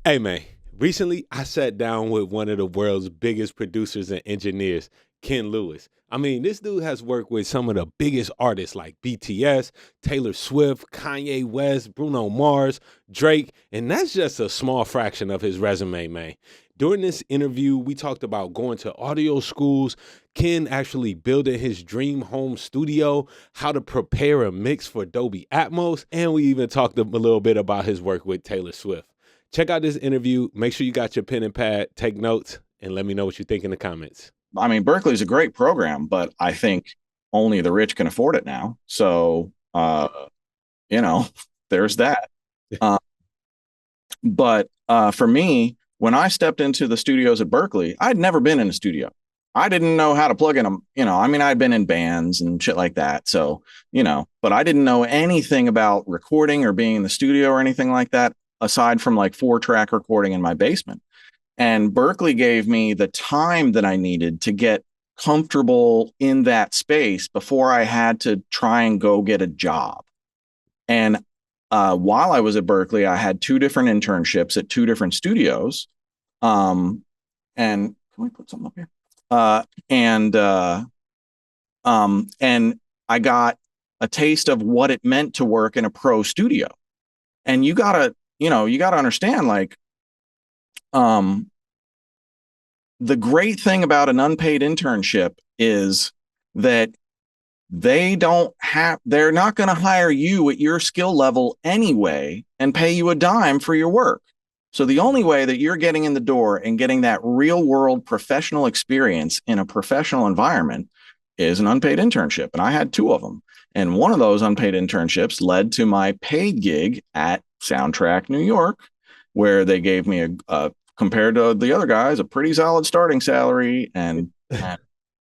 Hey man, recently I sat down with one of the world's biggest producers and engineers, Ken Lewis. I mean, this dude has worked with some of the biggest artists like BTS, Taylor Swift, Kanye West, Bruno Mars, Drake, and that's just a small fraction of his resume, man. During this interview, we talked about going to audio schools, Ken actually building his dream home studio, how to prepare a mix for Dolby Atmos, and we even talked a little bit about his work with Taylor Swift. Check out this interview. Make sure you got your pen and pad, take notes, and let me know what you think in the comments. I mean, Berkeley's a great program, but I think only the rich can afford it now. So, you know, there's that. Uh, but for me, when I stepped into the studios at Berkeley, I'd never been in a studio. I didn't know how to plug in them. I mean, I'd been in bands and shit like that. So, but I didn't know anything about recording or being in the studio or anything like that, aside from like 4-track recording in my basement. And Berkeley gave me the time that I needed to get comfortable in that space before I had to try and go get a job. And while I was at Berkeley, I had 2 different internships at 2 different studios. And can we put something up here? And I got a taste of what it meant to work in a pro studio. And you gotta understand, like, the great thing about an unpaid internship is that they're not going to hire you at your skill level anyway and pay you a dime for your work. So the only way that you're getting in the door and getting that real world professional experience in a professional environment is an unpaid internship. And I had 2 of them. And one of those unpaid internships led to my paid gig at Soundtrack New York, where they gave me a compared to the other guys, a pretty solid starting salary and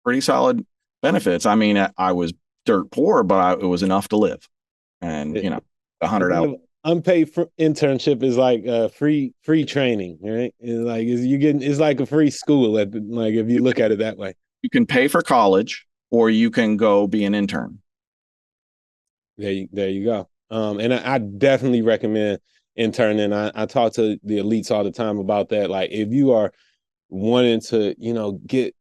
pretty solid benefits. I mean, I was dirt poor, but it was enough to live. And, 100 hours. Unpaid internship is like free training, right? It's like a free school, if you look at it that way. You can pay for college or you can go be an intern. There you go. And I definitely recommend interning. I talk to the elites all the time about that. Like, if you are wanting to, get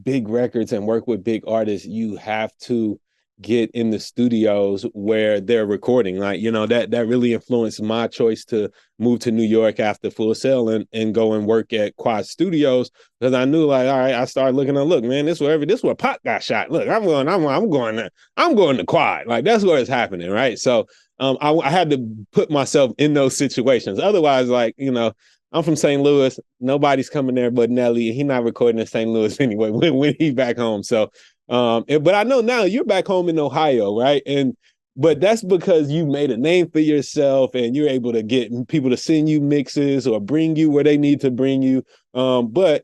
big records and work with big artists, you have to get in the studios where they're recording. Like, that really influenced my choice to move to New York after Full Sail and go and work at Quad Studios, because I knew, like, all right, I started looking at, look, man, this where Pac got shot. Look, I'm going to Quad. Like, that's where it's happening, right? So I had to put myself in those situations. Otherwise, like, I'm from St. Louis. Nobody's coming there but Nelly. He's not recording in St. Louis anyway when he's back home. So, but I know now you're back home in Ohio, right? But that's because you made a name for yourself and you're able to get people to send you mixes or bring you where they need to bring you. But,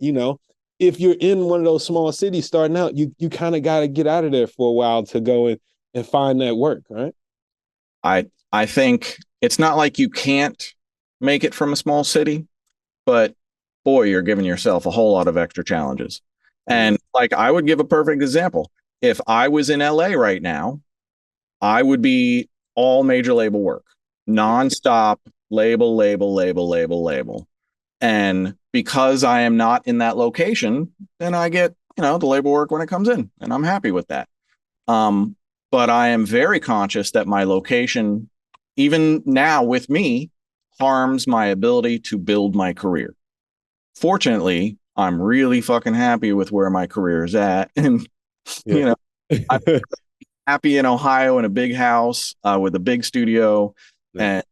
if you're in one of those small cities starting out, you kind of got to get out of there for a while to go and find that work, right? I think it's not like you can't make it from a small city, but boy, you're giving yourself a whole lot of extra challenges. And like, I would give a perfect example. If I was in LA right now, I would be all major label work, nonstop label. And because I am not in that location, then I get, the label work when it comes in, and I'm happy with that. But I am very conscious that my location, even now with me, harms my ability to build my career. Fortunately, I'm really fucking happy with where my career is at. And, I'm happy in Ohio in a big house with a big studio and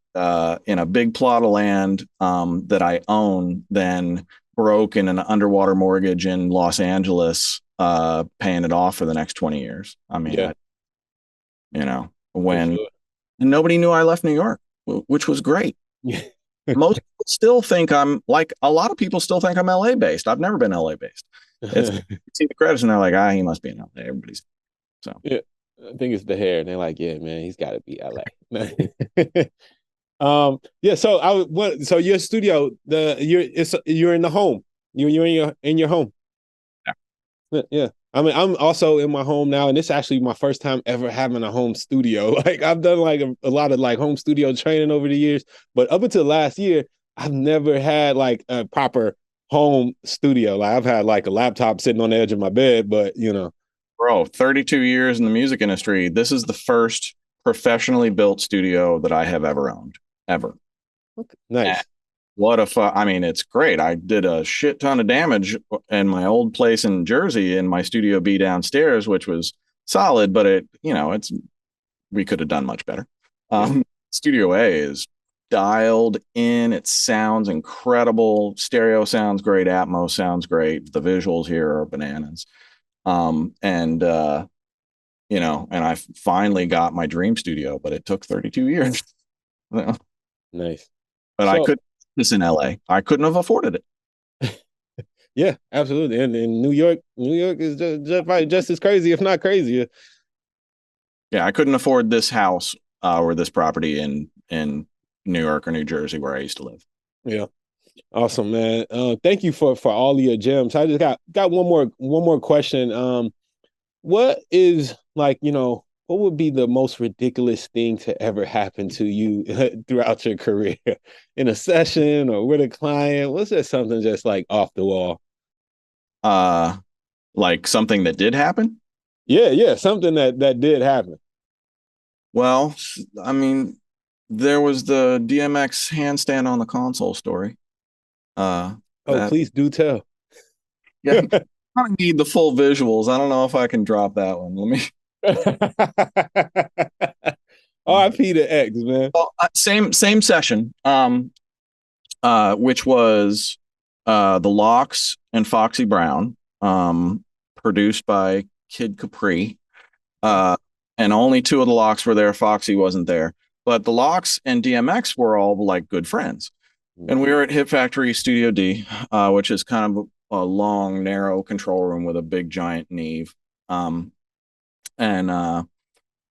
in a big plot of land that I own, than broke in an underwater mortgage in Los Angeles, paying it off for the next 20 years. I mean, when and nobody knew I left New York, which was great. Most people still think I'm like, a lot of people still think I'm LA based. I've never been LA based. You see the credits and they're like, he must be in LA. Everybody's so. Yeah, I think it's the hair. And they're like, yeah, man, he's got to be LA. Yeah. So your studio, you're in the home. You're in your home. Yeah. Yeah. I mean, I'm also in my home now, and it's actually my first time ever having a home studio. Like, I've done like a lot of like home studio training over the years, but up until last year, I've never had like a proper home studio. Like I've had like a laptop sitting on the edge of my bed, but you know. Bro, 32 years in the music industry. This is the first professionally built studio that I have ever owned, ever. Okay. And Nice. what if, I mean, it's great. I did a shit ton of damage in my old place in Jersey in my Studio B downstairs, which was solid, but we could have done much better. Yeah. Studio A is dialed in. It sounds incredible. Stereo sounds great. Atmos sounds great. The visuals here are bananas. And and I finally got my dream studio, but it took 32 years. But Nice. I So couldn't this in LA. I couldn't have afforded it. yeah, absolutely. And in New York is probably just as crazy, if not crazier. Yeah, I couldn't afford this house or this property in New York or New Jersey where I used to live. Yeah. Awesome, man. Thank you for all of your gems. I just got one more question. What is like, what would be the most ridiculous thing to ever happen to you throughout your career in a session or with a client? What's there something just like off the wall? Uh, like something that did happen. Yeah, yeah, something that did happen. Well, I mean, there was the DMX handstand on the console story. Oh, That please do tell. yeah, I need the full visuals. I don't know if I can drop that one. Let me. RIP to X, man. Well, same session. Which was the Locks and Foxy Brown, produced by Kid Capri. Uh, and only two of the Locks were there. Foxy wasn't there, but the Locks and DMX were all like good friends. And we were at Hip Factory Studio D, which is kind of a long, narrow control room with a big, giant Neve. Um, and uh,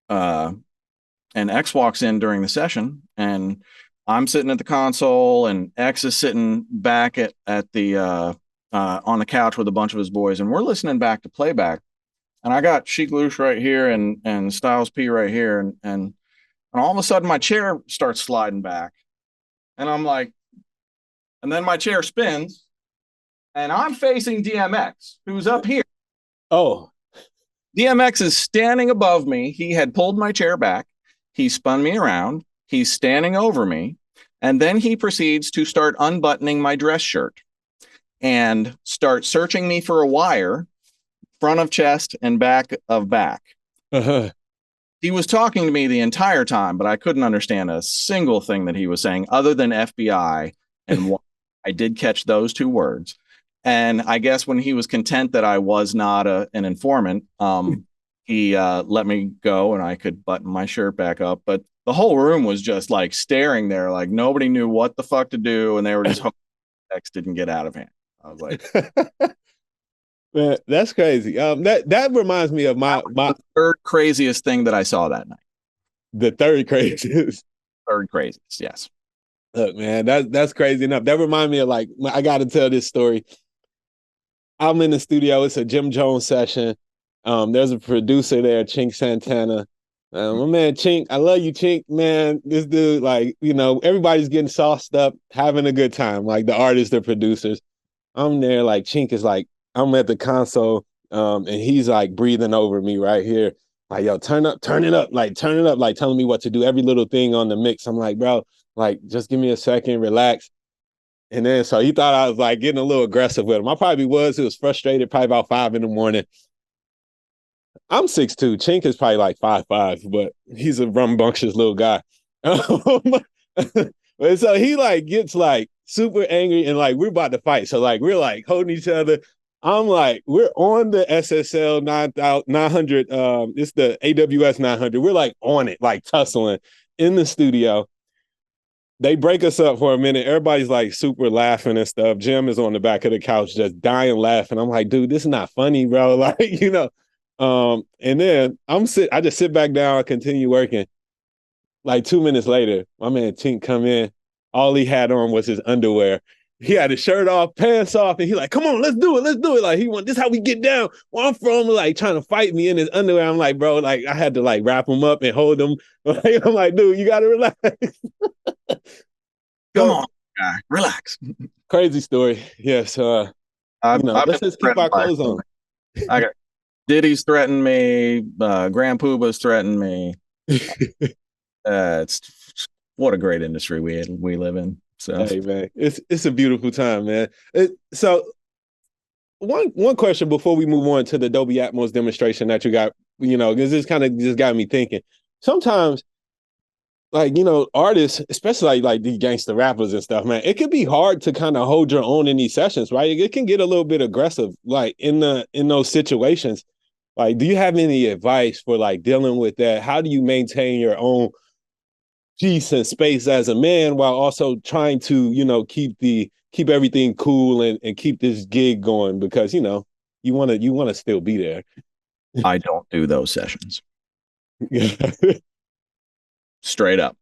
and X walks in during the session, and I'm sitting at the console, and X is sitting back at the on the couch with a bunch of his boys, and we're listening back to playback. And I got Chic Luche right here and Styles P right here, and all of a sudden my chair starts sliding back, and I'm like, and then my chair spins, and I'm facing DMX, who's up here. Oh, DMX is standing above me. He had pulled my chair back. He spun me around. He's standing over me. And then he proceeds to start unbuttoning my dress shirt and start searching me for a wire, front of chest and back of back. uh-huh. He was talking to me the entire time, but I couldn't understand a single thing that he was saying other than FBI. And I did catch those two words. And I guess when he was content that I was not an informant, he let me go and I could button my shirt back up. But the whole room was just like staring there, like nobody knew what the fuck to do. And they were just hoping X didn't get out of hand. I was like, Man, that's crazy. That reminds me of my the third craziest thing that I saw that night. the third craziest. Third craziest, yes. Look, man, that's crazy enough. That reminds me of like I got to tell this story. I'm in the studio. It's a Jim Jones session. There's a producer there, Chink Santana. My man Chink, I love you, Chink. Man, this dude, like, everybody's getting sauced up, having a good time. Like the artists, the producers. I'm there, like Chink is like, I'm at the console, and he's like breathing over me right here. Like, yo, turn it up, like turn it up, like telling me what to do, every little thing on the mix. I'm like, bro, like, just give me a second, relax. And then so he thought I was like getting a little aggressive with him. I probably was. He was frustrated, probably about 5 a.m. I'm 6'2". Chink is probably like 5'5", but he's a rambunctious little guy. But so he like gets like super angry and like we're about to fight. So like we're like holding each other. I'm like, we're on the SSL 900. It's the AWS 900. We're like on it, like tussling in the studio. They break us up for a minute. Everybody's like super laughing and stuff. Jim is on the back of the couch just dying laughing. I'm like, dude, this is not funny, bro. Like, and then I just sit back down, continue working. Like 2 minutes later, my man Tink come in. All he had on was his underwear. He had his shirt off, pants off, and he like, come on, let's do it, let's do it. Like this is how we get down. Where I'm from, like trying to fight me in his underwear. I'm like, bro, like I had to like wrap him up and hold him. Like, I'm like, dude, you gotta relax. Come So on, guy. Relax. Crazy story. Yes. I've been Let's just keep threatened our by clothes on. I got Diddy's threatened me. Grand Pooba's threatened me. It's what a great industry we live in. So Hey man, it's a beautiful time, man. So one question before we move on to the Dolby Atmos demonstration that you got, because this kind of just got me thinking. Sometimes, like artists, especially like these gangster rappers and stuff, man, it could be hard to kind of hold your own in these sessions, right? It can get a little bit aggressive, like in those situations. Like, do you have any advice for like dealing with that? How do you maintain your own peace and space as a man while also trying to keep everything cool and keep this gig going because you want to still be there. I don't do those sessions. Straight up.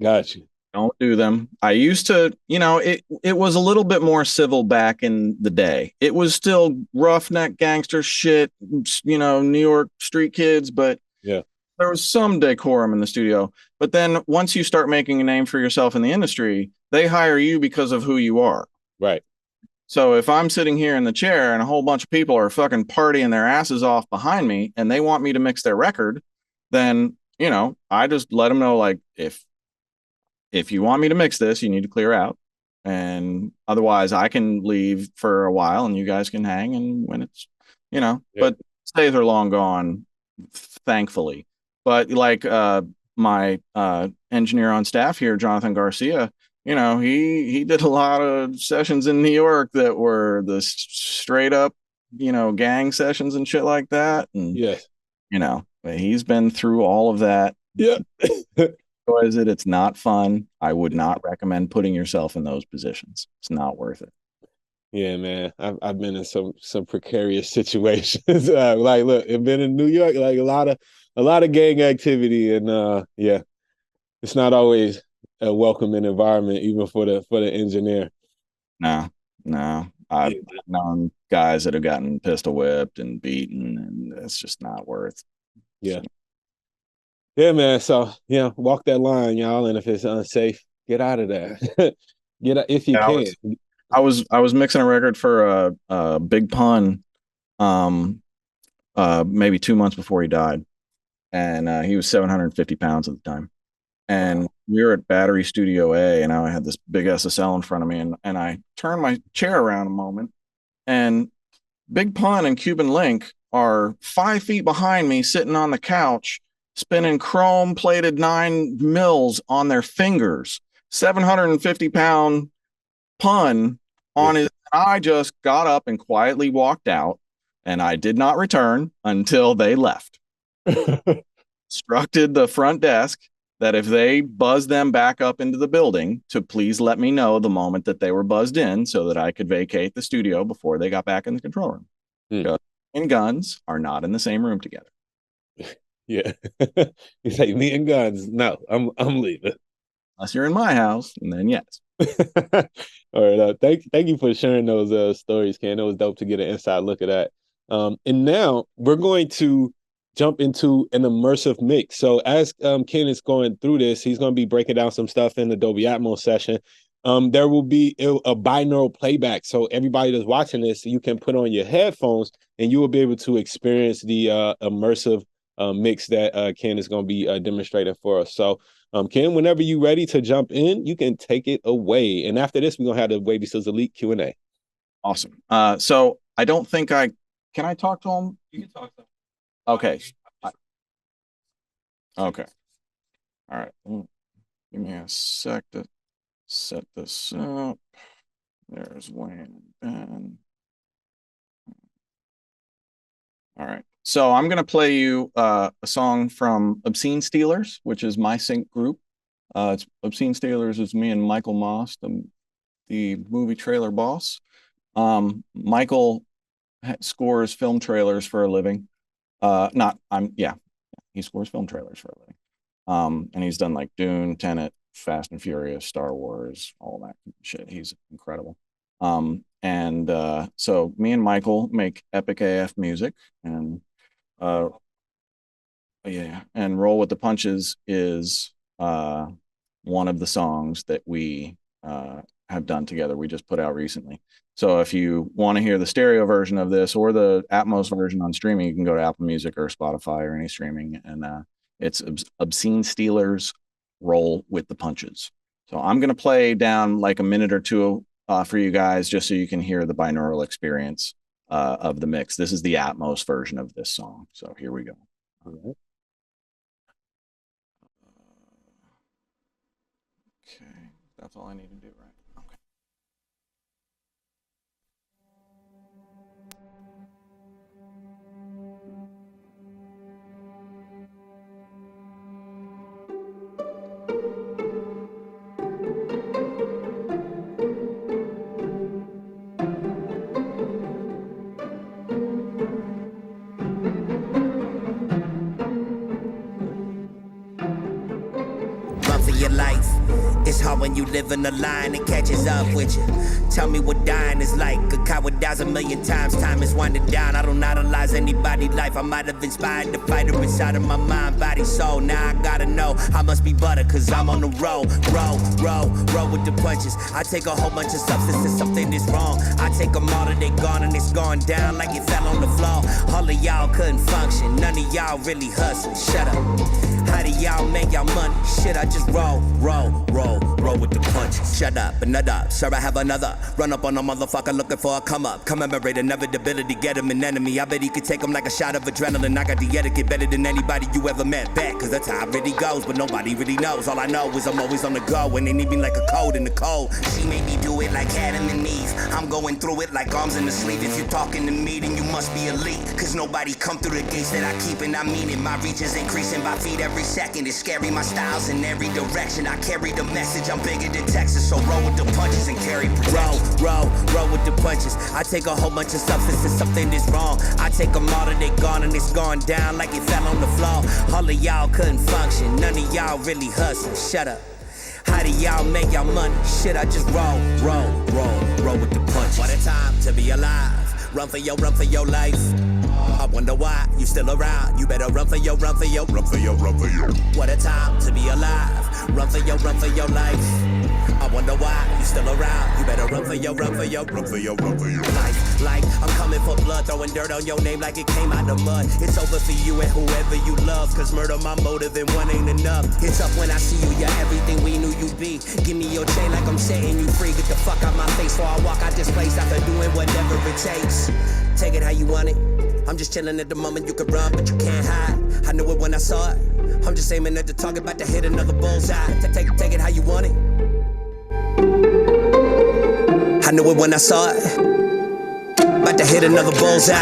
Gotcha. Don't do them. I used to, it was a little bit more civil back in the day. It was still roughneck gangster shit, New York street kids, but Yeah. there was some decorum in the studio. But then once you start making a name for yourself in the industry, they hire you because of who you are. Right. So if I'm sitting here in the chair and a whole bunch of people are fucking partying their asses off behind me and they want me to mix their record, then, I just let them know, like, if you want me to mix this, you need to clear out. And otherwise I can leave for a while and you guys can hang. And when it's, Yeah. but days are long gone, thankfully. But like my engineer on staff here, Jonathan Garcia, he did a lot of sessions in New York that were the straight up, gang sessions and shit like that. And, Yes. he's been through all of that. Yeah. Is it? It's not fun. I would not recommend putting yourself in those positions. It's not worth it. Yeah, man. I've been in some precarious situations. Like, look, I've been in New York, like a lot of gang activity, and yeah, it's not always a welcoming environment, even for the engineer. No, no. I've Yeah. known guys that have gotten pistol whipped and beaten, and it's just not worth. Yeah. Yeah, man. So yeah, walk that line, y'all. And if it's unsafe, get out of there. Get out if you Yeah, can. I was mixing a record for a Big Pun, maybe 2 months before he died, and he was 750 pounds at the time. And Wow. we were at Battery Studio A, and I had this big SSL in front of me, and I turned my chair around a moment, and Big Pun and Cuban Link are 5 feet behind me, sitting on the couch, spinning chrome plated 9 mils on their fingers. 750-pound Pun Yeah. on his. I just got up and quietly walked out, and I did not return until they left. Instructed the front desk that if they buzz them back up into the building to please let me know the moment that they were buzzed in so that I could vacate the studio before they got back in the control room. Hmm. And guns are not in the same room together. Yeah. He's like me and guns. No, I'm leaving. Unless you're in my house, and then yes. All right. Thank you for sharing those stories, Ken. It was dope to get an inside look at that. And now we're going to jump into an immersive mix. So as Ken is going through this, he's going to be breaking down some stuff in the Dolby Atmos session. There will be a binaural playback. So everybody that's watching this, you can put on your headphones and you will be able to experience the immersive mix that Ken is going to be demonstrating for us. So Ken, whenever you're ready to jump in, you can take it away. And after this, we're gonna have the Wavy Seals Elite Q&A. Awesome. So I don't think I can I talk to him? You can talk to him. Okay. Okay. All right. Give me a sec to set this up. There's Wayne and Ben. All right. So I'm gonna play you a song from Obscene Stealers, which is my sync group. It's Obscene Stealers is me and Michael Moss, the movie trailer boss. Michael scores film trailers for a living. Not I'm yeah, he scores film trailers for a living. And he's done like Dune, Tenet, Fast and Furious, Star Wars, all that shit. He's incredible. And so me and Michael make epic AF music, and uh, yeah, and Roll with the Punches is one of the songs that we have done together. We just put out recently. So if you want to hear the stereo version of this or the Atmos version on streaming, you can go to Apple Music or Spotify or any streaming, and it's Obscene Steelers Roll with the Punches. So I'm going to play down like a minute or two for you guys, just so you can hear the binaural experience of the mix. This is the Atmos version of this song. So here we go. All right. Okay, that's all I need to do, right? Okay. Run for your life. It's hard when you live in a line and catches up with you. Tell me what dying is like. A coward dies a million times. Time is winding down. I don't idolize anybody's life. I might have inspired the fighter inside of my mind, body, soul. Now I gotta know I must be butter, cause I'm on the roll. Roll with the punches. I take a whole bunch of substances, something is wrong. I take them all and they gone and it's gone down like it fell on the floor. All of y'all couldn't function. None of y'all really hustle. Shut up. How do y'all make y'all money? Shit, I just roll with the punches. Shut up, another, sir, I have another. Run up on a motherfucker looking for a come up. Commemorate inevitability, get him an enemy. I bet he could take him like a shot of adrenaline. I got the etiquette better than anybody you ever met back. Cause that's how it really goes, but nobody really knows. All I know is I'm always on the go, and they need me like a code in the cold. She made me do it like Adam and Eve. I'm going through it like arms in the sleeve. If you're talking to me, then you must be elite. Cause nobody come through the gates that I keep, and I mean it. My reach is increasing by feet every second. It's scary, my style's in every direction. I carry the message, I'm bigger than Texas. So roll with the punches and carry protection. Roll with the punches. I take a whole bunch of substances, something is wrong. I take them all and they gone and it's gone down like it fell on the floor. All of y'all couldn't function, none of y'all really hustle. Shut up. How do y'all make y'all money? Shit, I just roll with the punches. What a time to be alive. Run for your life. I wonder why you still around. You better run for your. What a time to be alive. Run for your life. I wonder why you still around. You better run for your life. Like I'm coming for blood, throwing dirt on your name like it came out the mud. It's over for you and whoever you love, cause murder my motive and one ain't enough. It's up when I see you, you're everything we knew you'd be. Give me your chain like I'm setting you free. Get the fuck out my face before I walk out this place after doing whatever it takes. Take it how you want it. I'm just chilling at the moment, you can run, but you can't hide. I knew it when I saw it. I'm just aiming at the target, about to hit another bullseye. Take it how you want it. I knew it when I saw it. About to hit another bullseye.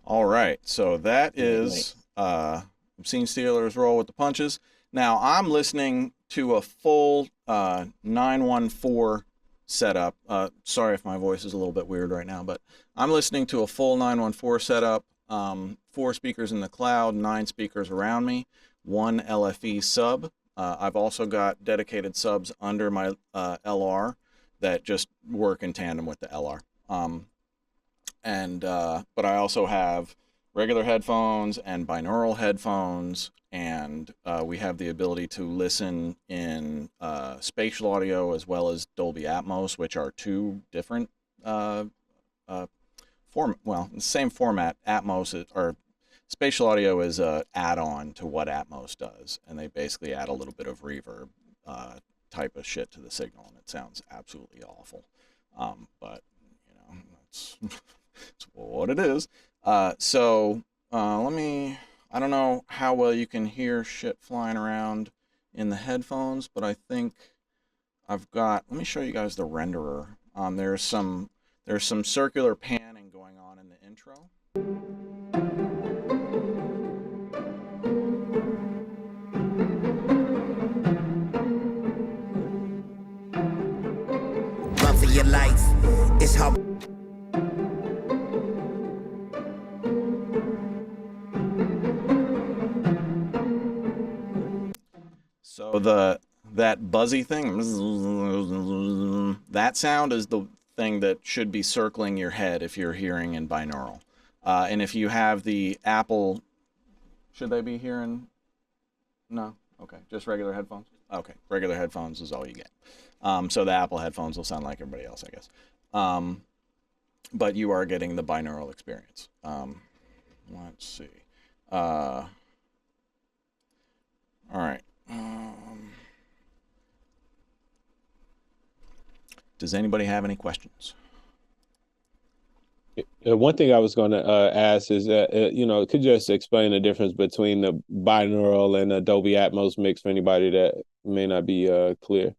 All right, so that is Obscene Steelers Roll with the Punches. Now I'm listening to a full 914 setup. Sorry if my voice is a little bit weird right now, but I'm listening to a full 914 setup. 4 speakers in the cloud, 9 speakers around me, 1 LFE sub. I've also got dedicated subs under my LR that just work in tandem with the LR. But I also have regular headphones and binaural headphones, and we have the ability to listen in spatial audio as well as Dolby Atmos, which are 2 different same format. Atmos or spatial audio is a add-on to what Atmos does, and they basically add a little bit of reverb type of shit to the signal, and it sounds absolutely awful. But you know, it's what it is. Let me. I don't know how well you can hear shit flying around in the headphones, but I think I've got. Let me show you guys the renderer. There's some circular panning going on in the intro. Run for your life. It's how. So that buzzy thing, that sound is the thing that should be circling your head if you're hearing in binaural. And if you have the Apple, should they be hearing? No? Okay, just regular headphones? Okay, regular headphones is all you get. So the Apple headphones will sound like everybody else, I guess. But you are getting the binaural experience. Let's see. All right. Does anybody have any questions? One thing I was going to ask is that could you just explain the difference between the binaural and the Dolby Atmos mix for anybody that may not be clear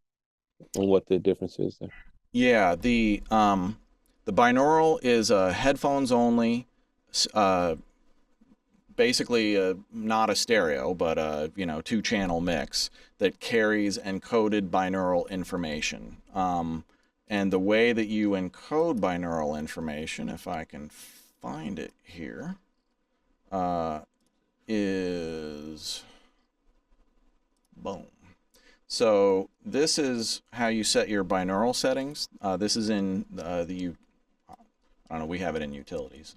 on what the difference is there? Yeah, the binaural is headphones only, basically not a stereo, but a 2-channel mix that carries encoded binaural information. And the way that you encode binaural information, if I can find it here, is boom. So this is how you set your binaural settings. This is in I don't know, we have it in utilities.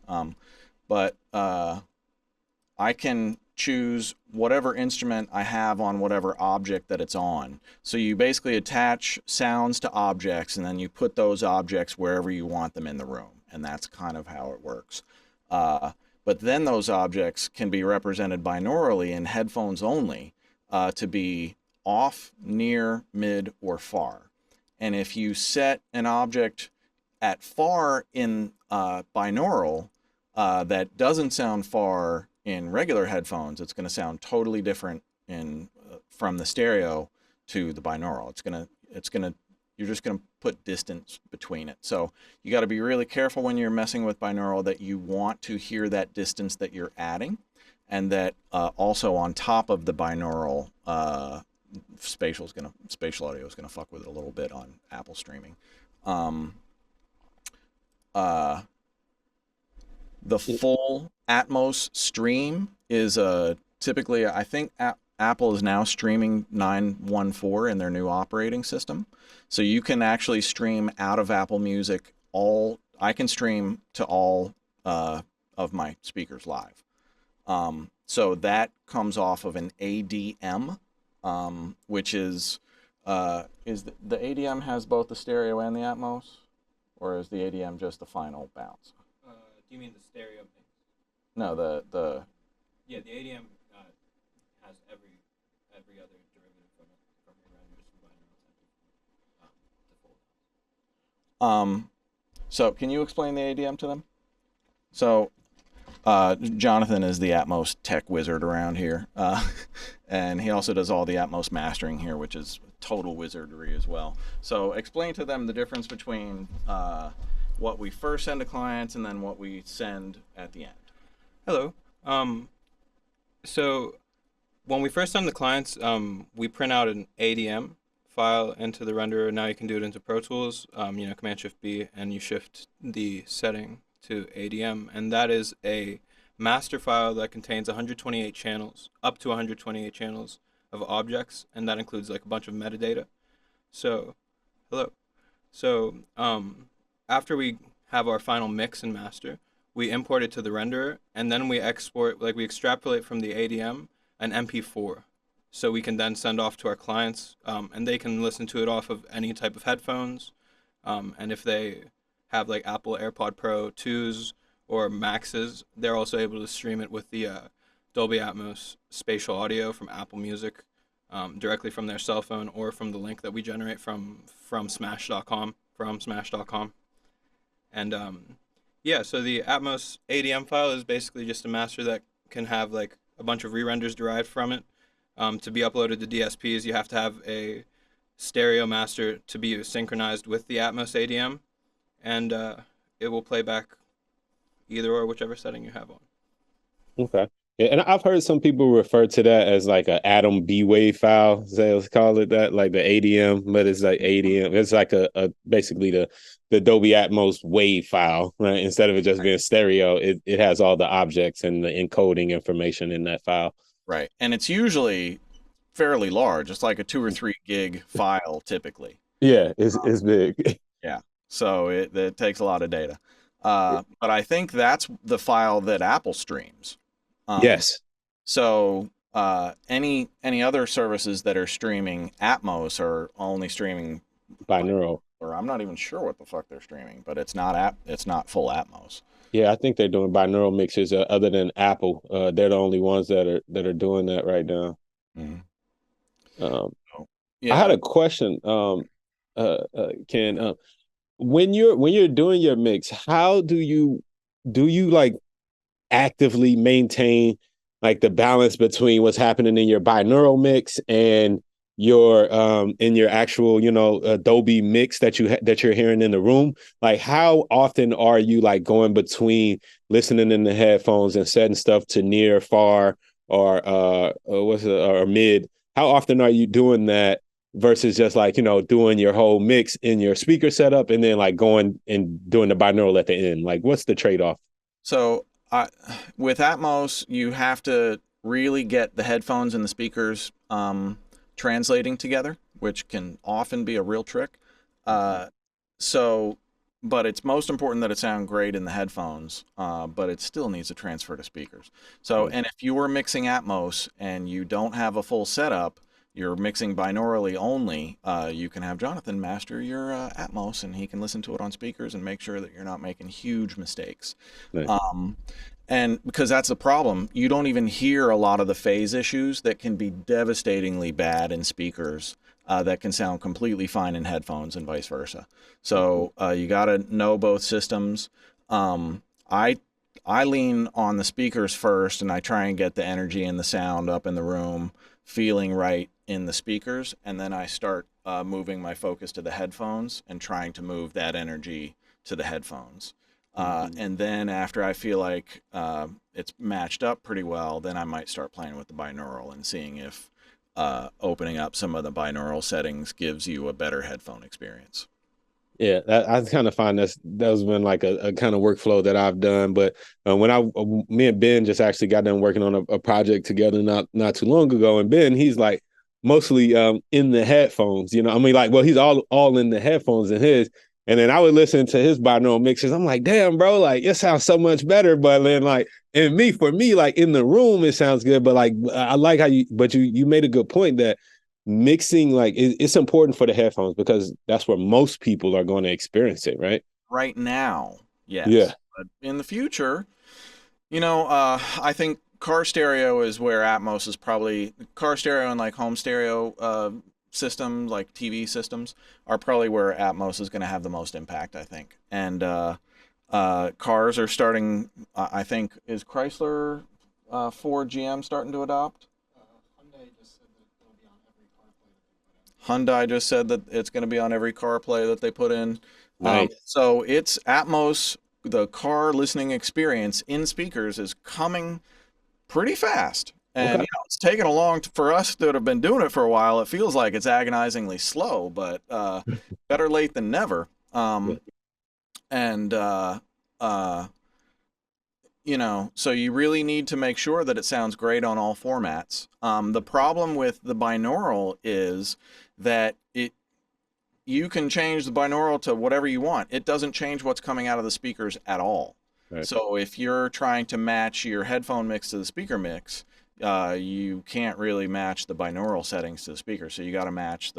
But I can choose whatever instrument I have on whatever object that it's on. So you basically attach sounds to objects, and then you put those objects wherever you want them in the room. And that's kind of how it works. But then those objects can be represented binaurally in headphones only to be off, near, mid, or far. And if you set an object at far in binaural that doesn't sound far in regular headphones, it's going to sound totally different in from the stereo to the binaural. You're just going to put distance between it. So you got to be really careful when you're messing with binaural that you want to hear that distance that you're adding, and that also on top of the binaural, spatial audio is going to fuck with it a little bit on Apple streaming. The full Atmos stream is typically, I think Apple is now streaming 9.1.4 in their new operating system. So you can actually stream out of Apple Music I can stream to all of my speakers live. So that comes off of an ADM, which is the ADM has both the stereo and the Atmos, or is the ADM just the final bounce? Do you mean the stereo mix? No, the Yeah, the ADM has every other derivative from it, from your renders to binaural to full. So can you explain the ADM to them? So Jonathan is the Atmos tech wizard around here, and he also does all the Atmos mastering here, which is total wizardry as well. So explain to them the difference between what we first send to clients and then what we send at the end. Hello. So when we first send the clients, we print out an ADM file into the renderer. Now you can do it into Pro Tools, Command Shift B, and you shift the setting to ADM, and that is a master file that contains 128 channels, up to 128 channels of objects, and that includes like a bunch of metadata. So, hello. So, after we have our final mix and master, we import it to the renderer, and then we we extrapolate from the ADM an MP4. So we can then send off to our clients, and they can listen to it off of any type of headphones. And if they have like Apple AirPod Pro 2s or Maxes, they're also able to stream it with the Dolby Atmos Spatial audio from Apple Music directly from their cell phone or from the link that we generate from Smash.com. And so the Atmos ADM file is basically just a master that can have like a bunch of re-renders derived from it. To be uploaded to DSPs, you have to have a stereo master to be synchronized with the Atmos ADM, and it will play back either or whichever setting you have on. Okay. Yeah, and I've heard some people refer to that as like an Atom B-Wave file. Let's call it that, like the ADM, but it's like ADM. It's like a basically the Dolby Atmos wave file, right? Instead of it just being stereo, it has all the objects and the encoding information in that file. Right. And it's usually fairly large. It's like a 2 or 3 gig file typically. Yeah, it's big. Yeah. So it takes a lot of data. But I think that's the file that Apple streams. Yes. So any other services that are streaming Atmos are only streaming Binaural. or I'm not even sure what the fuck they're streaming, but it's not full Atmos. Yeah, I think they're doing binaural mixes other than Apple. They're the only ones that are doing that right now. Um, So, I had yeah. a question, Ken. When you're doing your mix, how do you like actively maintain like the balance between what's happening in your binaural mix and your in your actual Dolby mix that you're hearing in the room? Like how often are you like going between listening in the headphones and setting stuff to near, far, or mid? How often are you doing that versus just like doing your whole mix in your speaker setup and then like going and doing the binaural at the end? Like what's the trade-off? So with Atmos, you have to really get the headphones and the speakers translating together, which can often be a real trick. So, but it's most important that it sound great in the headphones, but it still needs to transfer to speakers. So, and if you were mixing Atmos and you don't have a full setup, you're mixing binaurally only, you can have Jonathan master your Atmos and he can listen to it on speakers and make sure that you're not making huge mistakes. Nice. And because that's the problem, you don't even hear a lot of the phase issues that can be devastatingly bad in speakers that can sound completely fine in headphones and vice versa. So you got to know both systems. I lean on the speakers first, and I try and get the energy and the sound up in the room, feeling right in the speakers, and then I start moving my focus to the headphones and trying to move that energy to the headphones. And then after I feel like it's matched up pretty well, then I might start playing with the binaural and seeing if opening up some of the binaural settings gives you a better headphone experience. Yeah, I kind of find that's been like a kind of workflow that I've done. But me and Ben just actually got done working on a project together not too long ago, and Ben, he's like mostly in the headphones. I mean, like, well, he's all in the headphones in his. And then I would listen to his binaural mixes. I'm like, damn, bro, like it sounds so much better. But then, like, for me, like in the room, it sounds good. But like, I like how you made a good point that mixing, like, it's important for the headphones because that's where most people are going to experience it, right? Right now, yes. Yeah. But in the future, I think car stereo is where Atmos is probably car stereo and like home stereo systems, like TV systems, are probably where Atmos is going to have the most impact, I think. And cars are starting, I think, is Chrysler, Ford, GM starting to adopt? Hyundai just said that it's going to be on every CarPlay that they put in. Nice. So it's Atmos, the car listening experience in speakers is coming pretty fast. And Okay. it's taken a long for us that have been doing it for a while. It feels like it's agonizingly slow, but better late than never. And so you really need to make sure that it sounds great on all formats. The problem with the binaural is that you can change the binaural to whatever you want. It doesn't change what's coming out of the speakers at all. Right. So if you're trying to match your headphone mix to the speaker mix, you can't really match the binaural settings to the speaker. So you got to match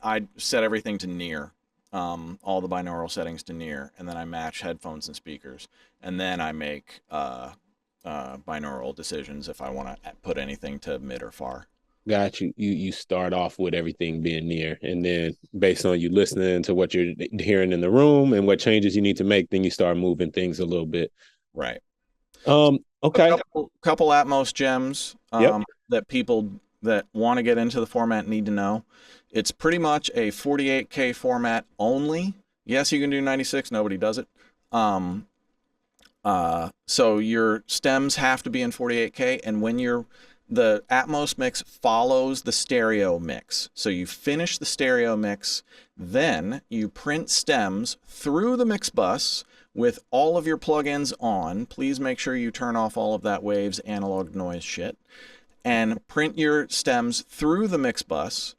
I set everything to near, all the binaural settings to near, and then I match headphones and speakers, and then I make binaural decisions if I want to put anything to mid or far. Got you. You start off with everything being near, and then based on you listening to what you're hearing in the room and what changes you need to make, then you start moving things a little bit. Right. Okay. A couple Atmos gems that people that want to get into the format need to know. It's pretty much a 48K format only. Yes, you can do 96. Nobody does it. So your stems have to be in 48K, and when the Atmos mix follows the stereo mix. So you finish the stereo mix, then you print stems through the mix bus with all of your plugins on. Please make sure you turn off all of that waves analog noise shit, and print your stems through the mix bus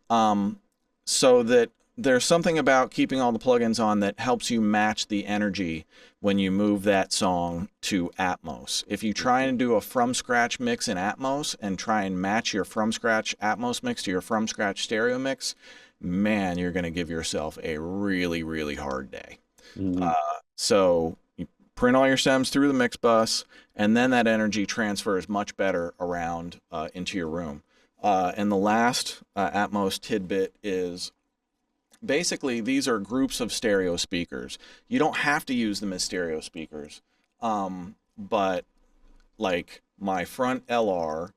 so that there's something about keeping all the plugins on that helps you match the energy when you move that song to Atmos. If you try and do a from scratch mix in Atmos and try and match your from scratch Atmos mix to your from scratch stereo mix, man, you're going to give yourself a really, really hard day. Mhm. So you print all your stems through the mix bus, and then that energy transfers much better around into your room. And the last Atmos tidbit is basically these are groups of stereo speakers. You don't have to use them as stereo speakers, but like my front LR,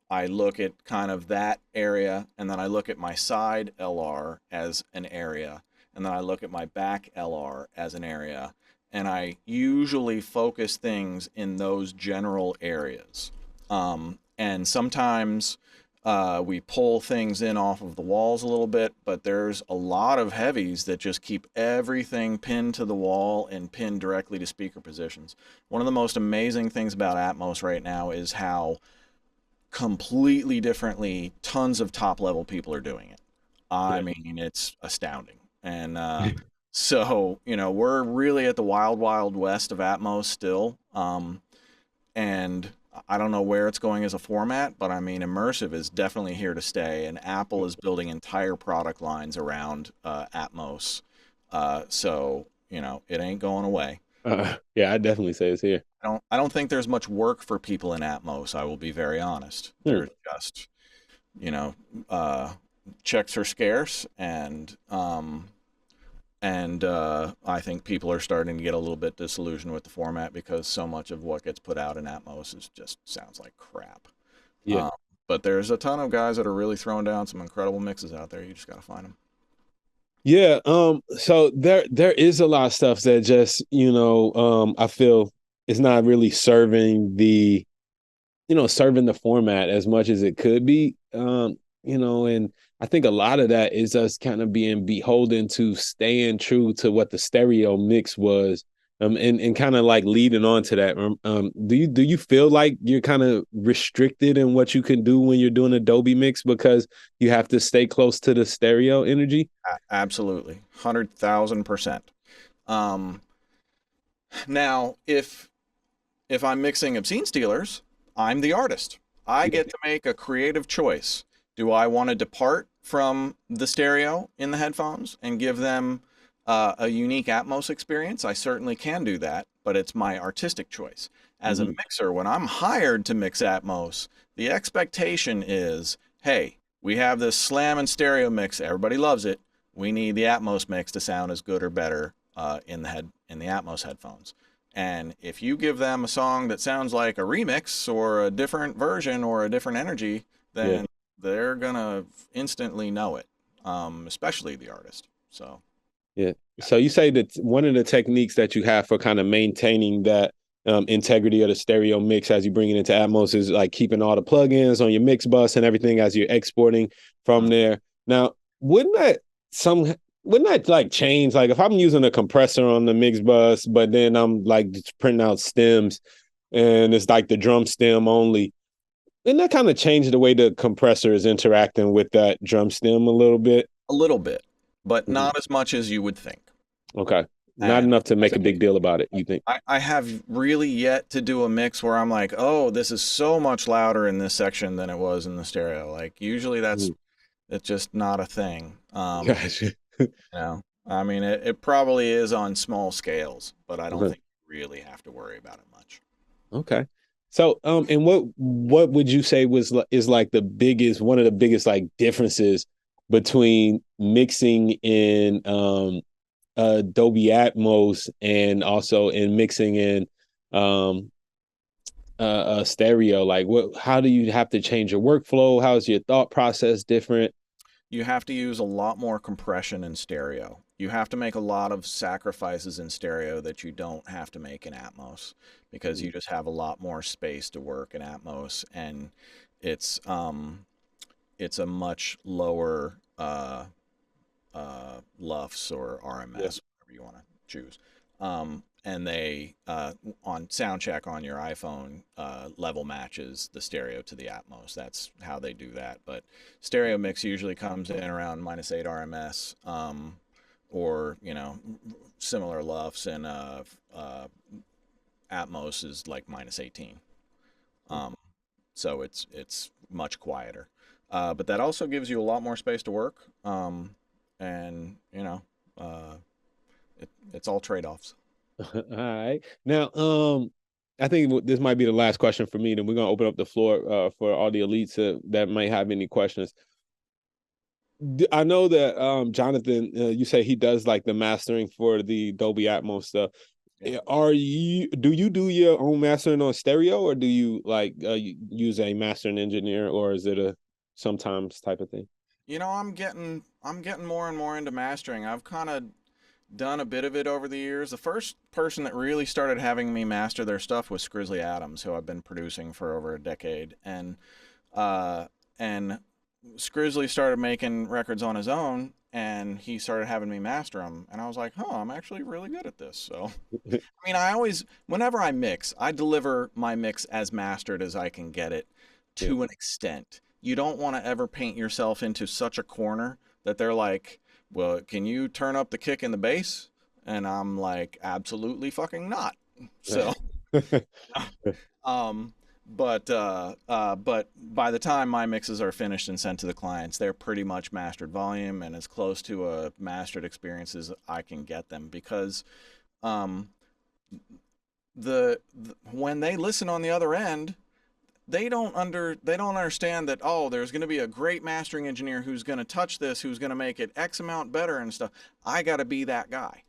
I look at kind of that area, and then I look at my side LR as an area, and then I look at my back LR as an area, and I usually focus things in those general areas. And sometimes we pull things in off of the walls a little bit, but there's a lot of heavies that just keep everything pinned to the wall and pinned directly to speaker positions. One of the most amazing things about Atmos right now is how completely differently tons of top level people are doing it. I Yeah. mean, it's astounding. And so, you know, we're really at the wild, wild west of Atmos still. And I don't know where it's going as a format, but I mean, Immersive is definitely here to stay. And Apple is building entire product lines around Atmos. So, you know, it ain't going away. Yeah, I definitely say it's here. I don't think there's much work for people in Atmos, I will be very honest. Hmm. There's just, you know, uh, checks are scarce, and I think people are starting to get a little bit disillusioned with the format because so much of what gets put out in Atmos is just sounds like crap. Yeah. Um, but there's a ton of guys that are really throwing down some incredible mixes out there. You just got to find them. Yeah, so there is a lot of stuff that just, I feel it's not really serving serving the format as much as it could be. And I think a lot of that is us kind of being beholden to staying true to what the stereo mix was. And kind of like leading on to that. Do you feel like you're kind of restricted in what you can do when you're doing a Dolby mix because you have to stay close to the stereo energy? Absolutely, 100,000%. Um, Now, if I'm mixing Obscene Stealers, I'm the artist. I Yeah. get to make a creative choice. Do I want to depart from the stereo in the headphones and give them a unique Atmos experience? I certainly can do that, but it's my artistic choice. As a Mhm. mixer, when I'm hired to mix Atmos, the expectation is, hey, we have this slam and stereo mix. Everybody loves it. We need the Atmos mix to sound as good or better in the Atmos headphones. And if you give them a song that sounds like a remix or a different version or a different energy, Yeah. then they're gonna instantly know it, especially the artist. So Yeah. So you say that one of the techniques that you have for kind of maintaining that integrity of the stereo mix as you bring it into Atmos is like keeping all the plugins on your mix bus and everything as you're exporting from there. Now, wouldn't that some wouldn't that like change? Like if I'm using a compressor on the mix bus, but then I'm like just printing out stems and it's like the drum stem only, wouldn't that kind of change the way the compressor is interacting with that drum stem a little bit? a little bit, but Mhm. not as much as you would think. Okay. Not And enough to as make a a big deal about it, you think? I have really yet to do a mix where I'm like, oh, this is so much louder in this section than it was in the stereo. Like usually Mm, it's just not a thing. gotcha. You know, I mean, it probably is on small scales, but I don't Uh-huh. think you really have to worry about it much. Okay. So, and what would you say is like one of the biggest like differences between mixing in Dolby Atmos and also in mixing in um stereo? Like how do you have to change your workflow? How's your thought process different? You have to use a lot more compression in stereo. You have to make a lot of sacrifices in stereo that you don't have to make in Atmos because you just have a lot more space to work in Atmos, and it's um it's a much lower LUFS or Yeah. RMS, whatever you want to choose. and they on sound check on your iPhone level matches the stereo to the Atmos. That's how they do that. But stereo mix usually comes in around -8 RMS, or similar LUFS, and Atmos is like -18. So it's much quieter. But that also gives you a lot more space to work. And it's all trade-offs. All right. Now, I think this might be the last question for me. Then we're gonna open up the floor for all the elites that might have any questions. I know that Jonathan, you say he does like the mastering for the Dolby Atmos stuff. Yeah. Do you do your own mastering on stereo, or do you like use a mastering engineer, or is it a sometimes type of thing? I'm getting more and more into mastering. I've kind of done a bit of it over the years. The first person that really started having me master their stuff was Grizzly Adams, who I've been producing for over a decade. And Scrizzly started making records on his own, and he started having me master them. And I was like, huh, I'm actually really good at this. So, I mean, whenever I mix, I deliver my mix as mastered as I can get it Yeah. to an extent. You don't want to ever paint yourself into such a corner that they're like, well, can you turn up the kick and the bass? And I'm like, absolutely fucking not. So, um, but by the time my mixes are finished and sent to the clients, they're pretty much mastered volume and as close to a mastered experience as I can get them, because um, when they listen on the other end, they don't understand that, oh, there's going to be a great mastering engineer who's going to touch this, who's going to make it X amount better and stuff. I got to be that guy.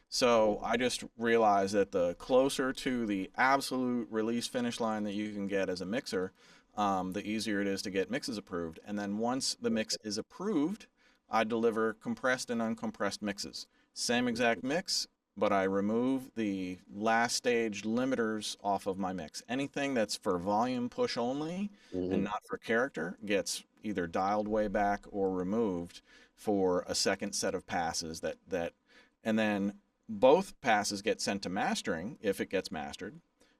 So I just realized that the closer to the absolute release finish line that you can get as a mixer, the easier it is to get mixes approved. And then once the mix is approved, I deliver compressed and uncompressed mixes. Same exact mix, but I remove the last stage limiters off of my mix. Anything that's for volume push only and Mhm. not for character gets either dialed way back or removed for a second set of passes and then both passes get sent to mastering if it gets mastered,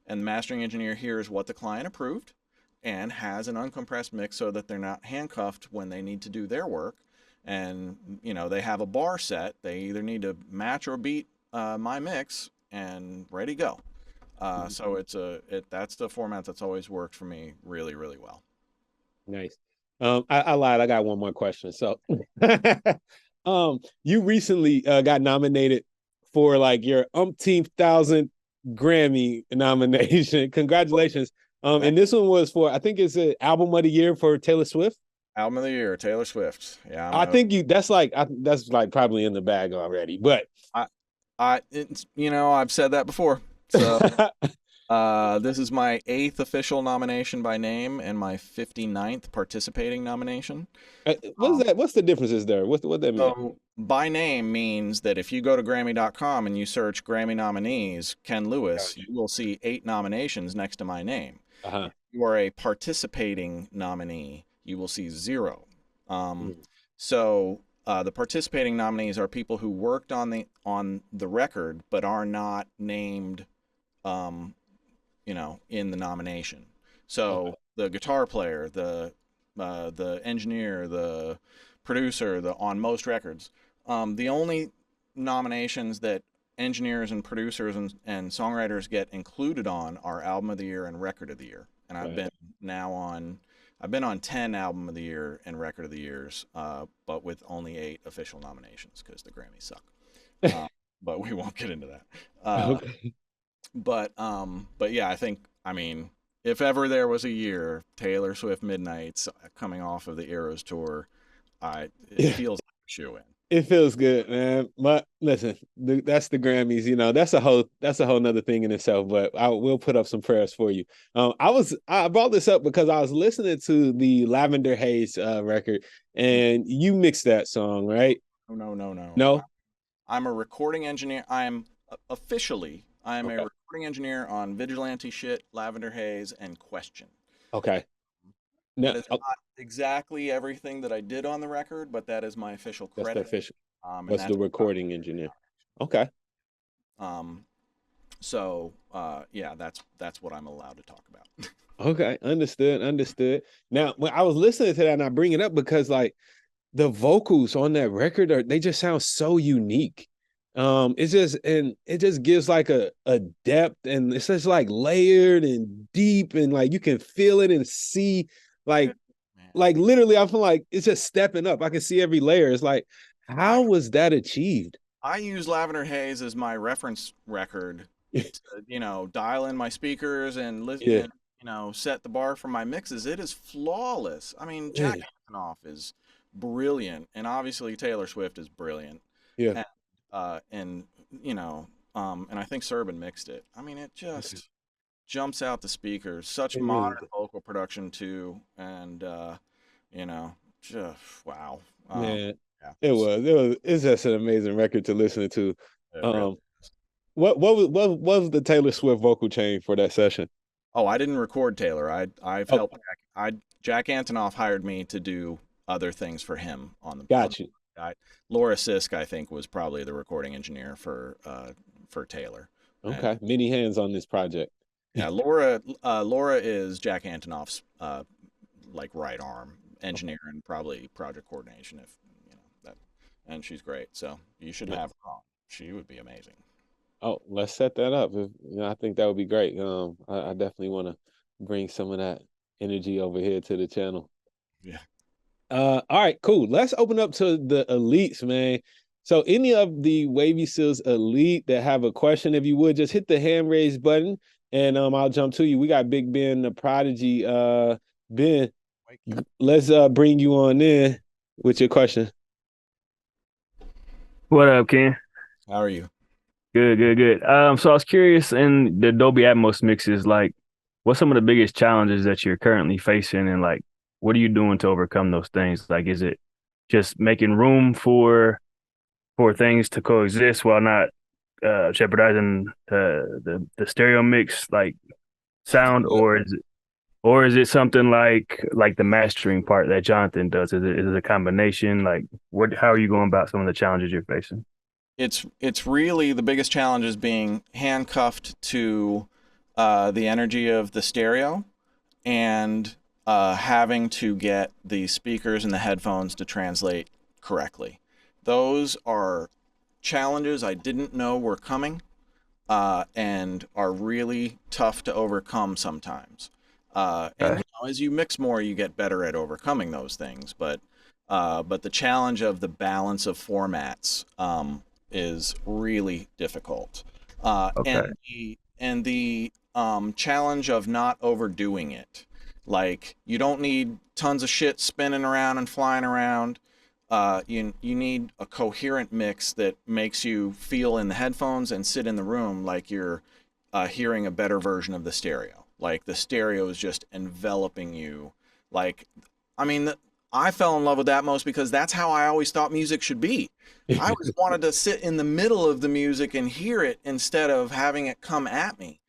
and the mastering engineer hears what the client approved and has an uncompressed mix so that they're not handcuffed when they need to do their work. And they have a bar set. They either need to match or beat my mix, and ready to go. So that's the format that's always worked for me really, really well. Nice. I lied. I got one more question. So, you recently got nominated for like your umpteenth thousand Grammy nomination. Congratulations. And this one was for, I think it's an album of the year for Taylor Swift. Album of the year, Taylor Swift. Yeah, I think that's like probably in the bag already, but I, I've said that before. So this is my 8th official nomination by name and my 59th participating nomination. What's that? What's the differences there? What that mean? So by name means that if you go to Grammy.com and you search Grammy nominees, Ken Lewis, you will see 8 nominations next to my name. Uh-huh. If you are a participating nominee, you will see 0. Um, Mm. so the participating nominees are people who worked on the record but are not named, um, in the nomination. Okay. So the guitar player, the engineer, the producer, on most records, the only nominations that engineers and producers and songwriters get included on are album of the year and record of the year. And Right. I've been on 10 album of the year and record of the years, but with only 8 official nominations because the Grammys suck. But we won't get into that. Okay. But yeah, I mean, if ever there was a year, Taylor Swift Midnight's coming off of the Eras tour, it Yeah. feels like a shoe in. It feels good, man. But listen, that's the Grammys. That's a whole nother thing in itself. But I will put up some prayers for you. I brought this up because I was listening to the Lavender Haze record, and you mixed that song, right? No, no, no. No. I'm a recording engineer. I am a Okay. recording engineer on Vigilante Shit, Lavender Haze, and Question. Okay. No. That is not exactly everything that I did on the record, but that is my official That's the credit. official. And That's the that's what got me recording engineer. Okay. um, So yeah, that's what I'm allowed to talk about. Okay, understood. Now, when I was listening to that, and I bring it up because like the vocals on that record they just sound so unique. It just gives like a depth, and it's just like layered and deep, and like you can feel it and see like Man, literally I feel like it's just stepping up. I can see every layer. It's like, I how was that achieved? I use Lavender Haze as my reference record to, dial in my speakers and listen Yeah, and set the bar for my mixes. It is flawless. I mean, Jack yeah, Antonoff is brilliant, and obviously Taylor Swift is brilliant, yeah. and and and I think Serban mixed it. I mean, it just jumps out the speakers. Such It really modern did. vocal production too, and you know, just wow. Man, Yeah, it's just an amazing record to listen to. it really. Um, what was the Taylor Swift vocal chain for that session? Oh, I didn't record Taylor. I've Oh, helped. Jack Antonoff hired me to do other things for him on the got you. Laura Sisk, I think, was probably the recording engineer for Taylor. And Okay, many hands on this project. yeah, Laura is Jack Antonoff's like right arm engineer and probably project coordination if that, and she's great. So you should have Nice. her on. She would be amazing. Oh, let's set that up. I think that would be great. I definitely want to bring some of that energy over here to the channel. Yeah. All right, cool. Let's open up to the elites, man. So any of the Wavy Seals elite that have a question, if you would just hit the hand raise button and I'll jump to you. We got Big Ben, the prodigy. Ben, let's bring you on in with your question. What up, Ken? How are you? Good. So I was curious in the Dolby Atmos mixes, like, what's some of the biggest challenges that you're currently facing, and like, what are you doing to overcome those things? Like, is it just making room for things to coexist while not jeopardizing the stereo mix like sound, or is it something like the mastering part that Jonathan does? Is it a combination? Like, what? How are you going about some of the challenges you're facing? It's really the biggest challenge is being handcuffed to the energy of the stereo and having to get the speakers and the headphones to translate correctly. Those are challenges I didn't know were coming and are really tough to overcome sometimes. And as you mix more, you get better at overcoming those things. But the challenge of the balance of formats is really difficult. Okay. And the challenge of not overdoing it. Like you don't need tons of shit spinning around and flying around. You need a coherent mix that makes you feel in the headphones and sit in the room like you're hearing a better version of the stereo. Like the stereo is just enveloping you. Like, I mean, I fell in love with Atmos because that's how I always thought music should be. I always wanted to sit in the middle of the music and hear it instead of having it come at me.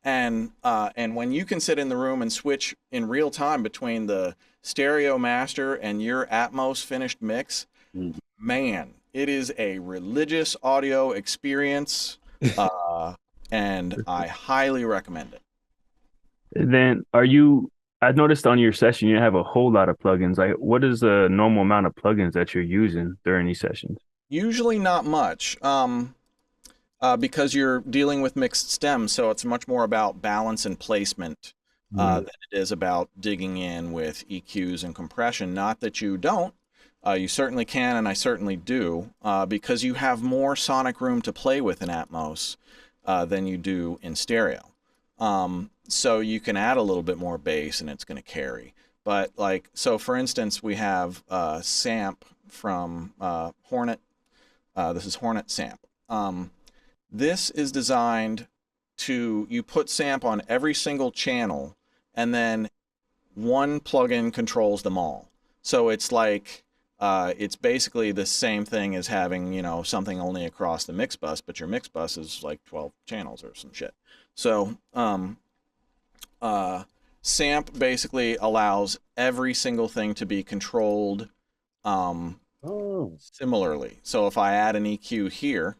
And when you can sit in the room and switch in real time between the stereo master and your Atmos finished mix, man, it is a religious audio experience, and I highly recommend it. Then are you? I noticed on your session you have a whole lot of plugins. Like, what is the normal amount of plugins that you're using during these sessions? Usually not much, because you're dealing with mixed stems, so it's much more about balance and placement than it is about digging in with EQs and compression. Not that you don't. You certainly can, and I certainly do, because you have more sonic room to play with in Atmos than you do in stereo. So you can add a little bit more bass, and it's going to carry. But like, so for instance, we have Samp from Hornet. This is Hornet Samp. This is designed to, you put Samp on every single channel, and then one plugin controls them all. So it's like, it's basically the same thing as having, something only across the mix bus, but your mix bus is like 12 channels or some shit. So Samp basically allows every single thing to be controlled similarly. So if I add an EQ here,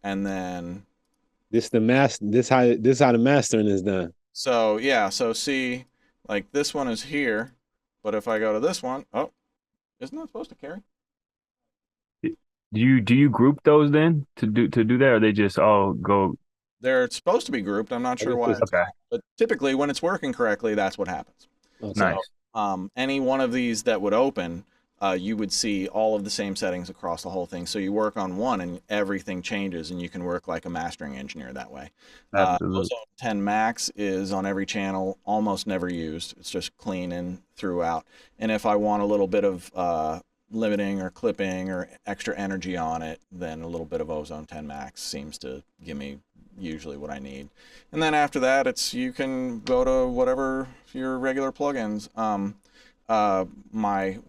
and then this how the mastering is done. So yeah, so see, like this one is here, but if I go to this one, oh, isn't that supposed to carry? Do you group those then to do that, or they just all go? They're supposed to be grouped. I'm not I sure guess why this, it's Okay, not, but typically when it's working correctly, that's what happens. okay. So nice. any one of these that would open, you would see all of the same settings across the whole thing. So you work on one and everything changes, and you can work like a mastering engineer that way. Absolutely. Ozone 10 Max is on every channel, almost never used. It's just clean and throughout. And if I want a little bit of limiting or clipping or extra energy on it, then a little bit of Ozone 10 Max seems to give me usually what I need. And then after that, it's you can go to whatever your regular plugins. My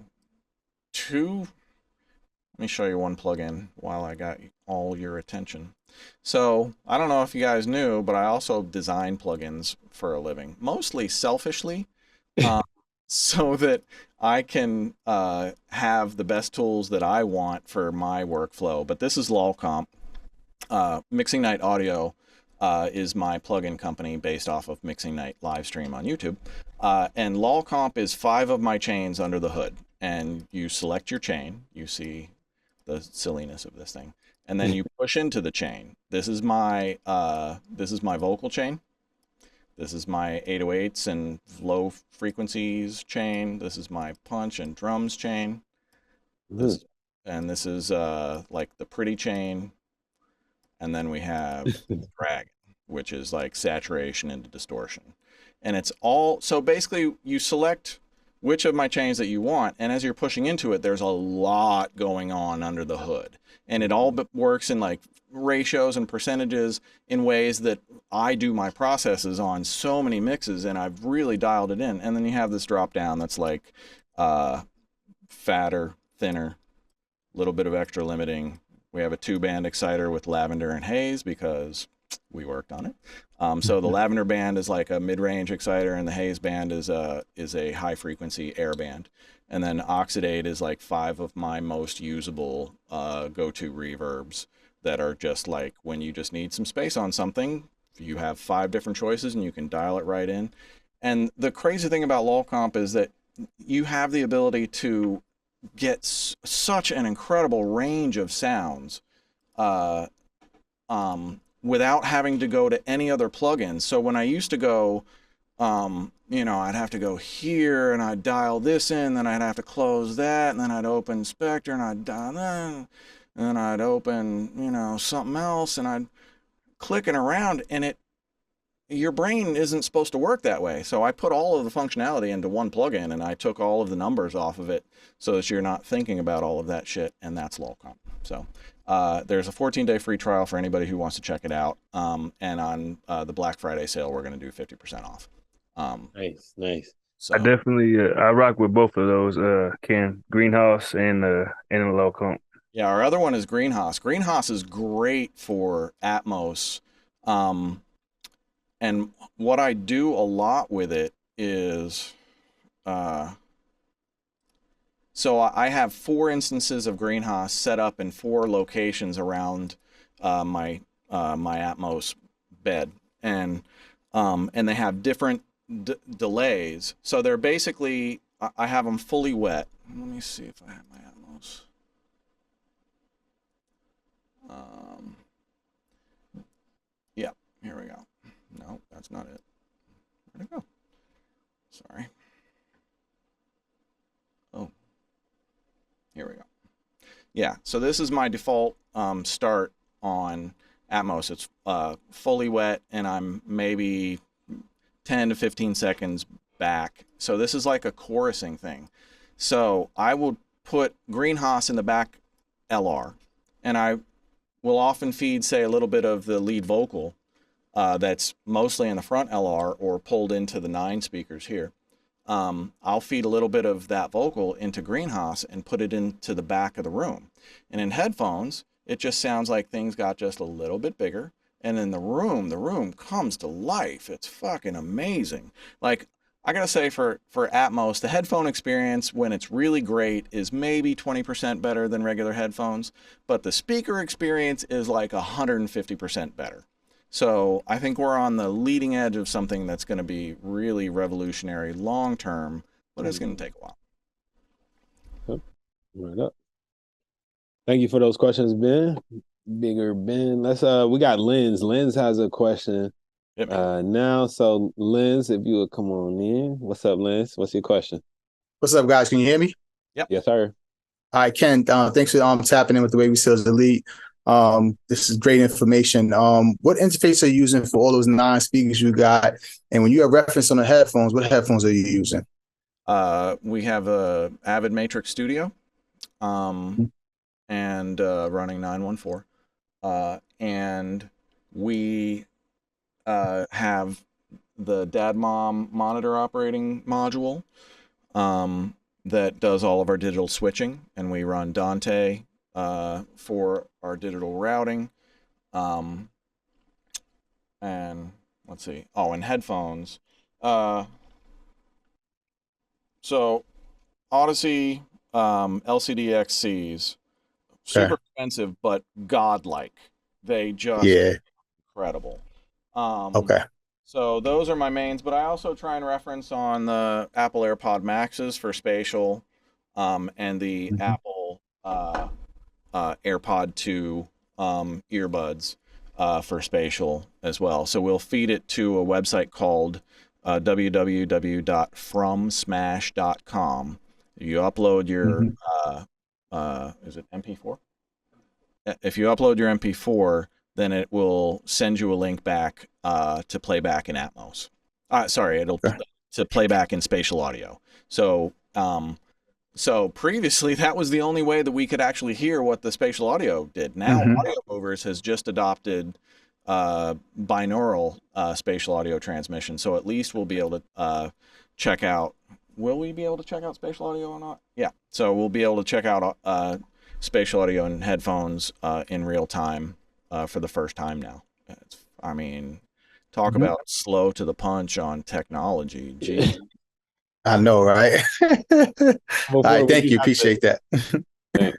two, let me show you one plugin while I got all your attention. So I don't know if you guys knew, but I also design plugins for a living, mostly selfishly, um, so that I can have the best tools that I want for my workflow. But this is LolComp. Mixing Night Audio is my plugin company based off of Mixing Night live stream on YouTube. And LolComp is 5 of my chains under the hood. And you select your chain. You see the silliness of this thing. And then you push into the chain. This is my vocal chain. This is my 808s and low frequencies chain. This is my punch and drums chain. This, and this is like the pretty chain. And then we have drag, which is like saturation into distortion. And it's all, so basically you select which of my chains that you want, and as you're pushing into it, there's a lot going on under the hood. And it all works in like ratios and percentages in ways that I do my processes on so many mixes, and I've really dialed it in. And then you have this drop down that's like fatter, thinner, little bit of extra limiting. We have a 2-band exciter with lavender and haze because we worked on it. So the lavender band is like a mid-range exciter, and the haze band is a high-frequency air band. And then oxidate is like 5 of my most usable go-to reverbs that are just like when you just need some space on something, you have 5 different choices and you can dial it right in. And the crazy thing about LolComp is that you have the ability to get such an incredible range of sounds without having to go to any other plugins. So when I used to go, I'd have to go here and I'd dial this in, then I'd have to close that, and then I'd open Spectre and I'd dial that, and then I'd open, something else, and I'd clicking around, and your brain isn't supposed to work that way. So I put all of the functionality into one plugin, and I took all of the numbers off of it so that you're not thinking about all of that shit, and that's LolComp. So there's a 14-day free trial for anybody who wants to check it out. And on the Black Friday sale, we're going to do 50% off. Nice. I So definitely I rock with both of those, Ken, Greenhouse and LolComp. yeah, our other one is Greenhouse. Greenhouse is great for Atmos. And what I do a lot with it is, so I have 4 instances of Greenhouse set up in 4 locations around my Atmos bed, and they have different delays. So they're basically, I have them fully wet. Let me see if I have my Atmos. Yeah, here we go. No, that's not it. Where'd it go? Sorry. Oh, here we go. Yeah, so this is my default start on Atmos. It's fully wet, and I'm maybe 10 to 15 seconds back. So this is like a chorusing thing. So I will put Greenhouse in the back LR, and I will often feed, say, a little bit of the lead vocal that's mostly in the front LR or pulled into the 9 speakers here. I'll feed a little bit of that vocal into Greenhouse and put it into the back of the room. And in headphones, it just sounds like things got just a little bit bigger. And in the room comes to life. It's fucking amazing. Like, I gotta say, for Atmos, the headphone experience, when it's really great, is maybe 20% better than regular headphones, but the speaker experience is like 150% better. So I think we're on the leading edge of something that's going to be really revolutionary long term, but it's going to take a while. Yep. Right up. Thank you for those questions, Ben. Bigger Ben. We got Lens. Lens has a question now. So Lens, if you would come on in. What's up, Lens? What's your question? What's up, guys? Can you hear me? Yep. Yes, sir. All right, Ken. Thanks for tapping in with the Wavy Sales Elite. This is great information. What interface are you using for all those 9 speakers you got? And when you have reference on the headphones, what headphones are you using? We have a Avid Matrix Studio, and running 914, and we have the Dad Mom monitor operating module that does all of our digital switching, and we run Dante for our digital routing. And let's see. Oh, and headphones. So Odyssey LCD XCs, super expensive, but godlike. They just incredible. So those are my mains, but I also try and reference on the Apple AirPod Maxes for spatial, and the Apple AirPod 2 earbuds for spatial as well. So we'll feed it to a website called www.fromsmash.com. You upload your is it MP4? If you upload your MP4, then it will send you a link back to play back in Atmos. It'll to play back in spatial audio. So so previously that was the only way that we could actually hear what the spatial audio did. Now Audio Movers has just adopted binaural spatial audio transmission. So at least we'll be able to check out. Will we be able to check out spatial audio or not? Yeah. So we'll be able to check out spatial audio and headphones in real time for the first time now. Talk about slow to the punch on technology. Gee. I know, right? All right, thank you. Appreciate that. Thanks.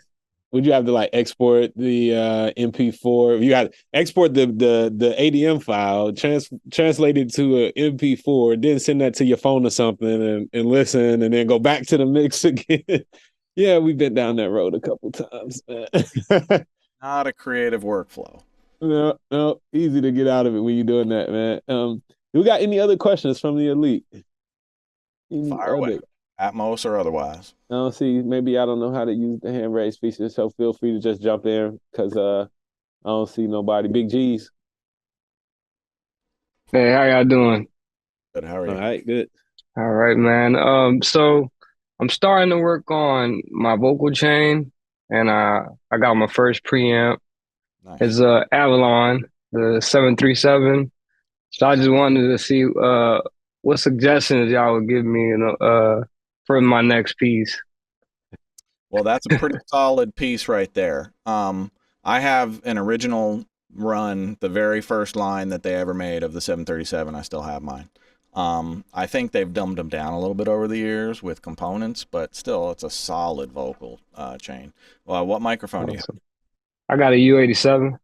Would you have to like export the MP4? You got to export the ADM file, translate it to an MP4, then send that to your phone or something, and listen, and then go back to the mix again. Yeah, we've been down that road a couple times, man. Not a creative workflow. No, easy to get out of it when you're doing that, man. Do we got any other questions from the elite? Fire away. Atmos or otherwise. I don't see. Maybe I don't know how to use the hand raise feature, so feel free to just jump in because I don't see nobody. Big G's. Hey, how y'all doing? Good. How are you? All right, good. All right, man. So I'm starting to work on my vocal chain, and I got my first preamp. Nice. It's Avalon, the 737. So I just wanted to see what suggestions y'all would give me, for my next piece. Well, that's a pretty solid piece right there. I have an original run, the very first line that they ever made of the 737. I still have mine. I think they've dumbed them down a little bit over the years with components, but still, it's a solid vocal chain. What microphone do you have? I got a U87.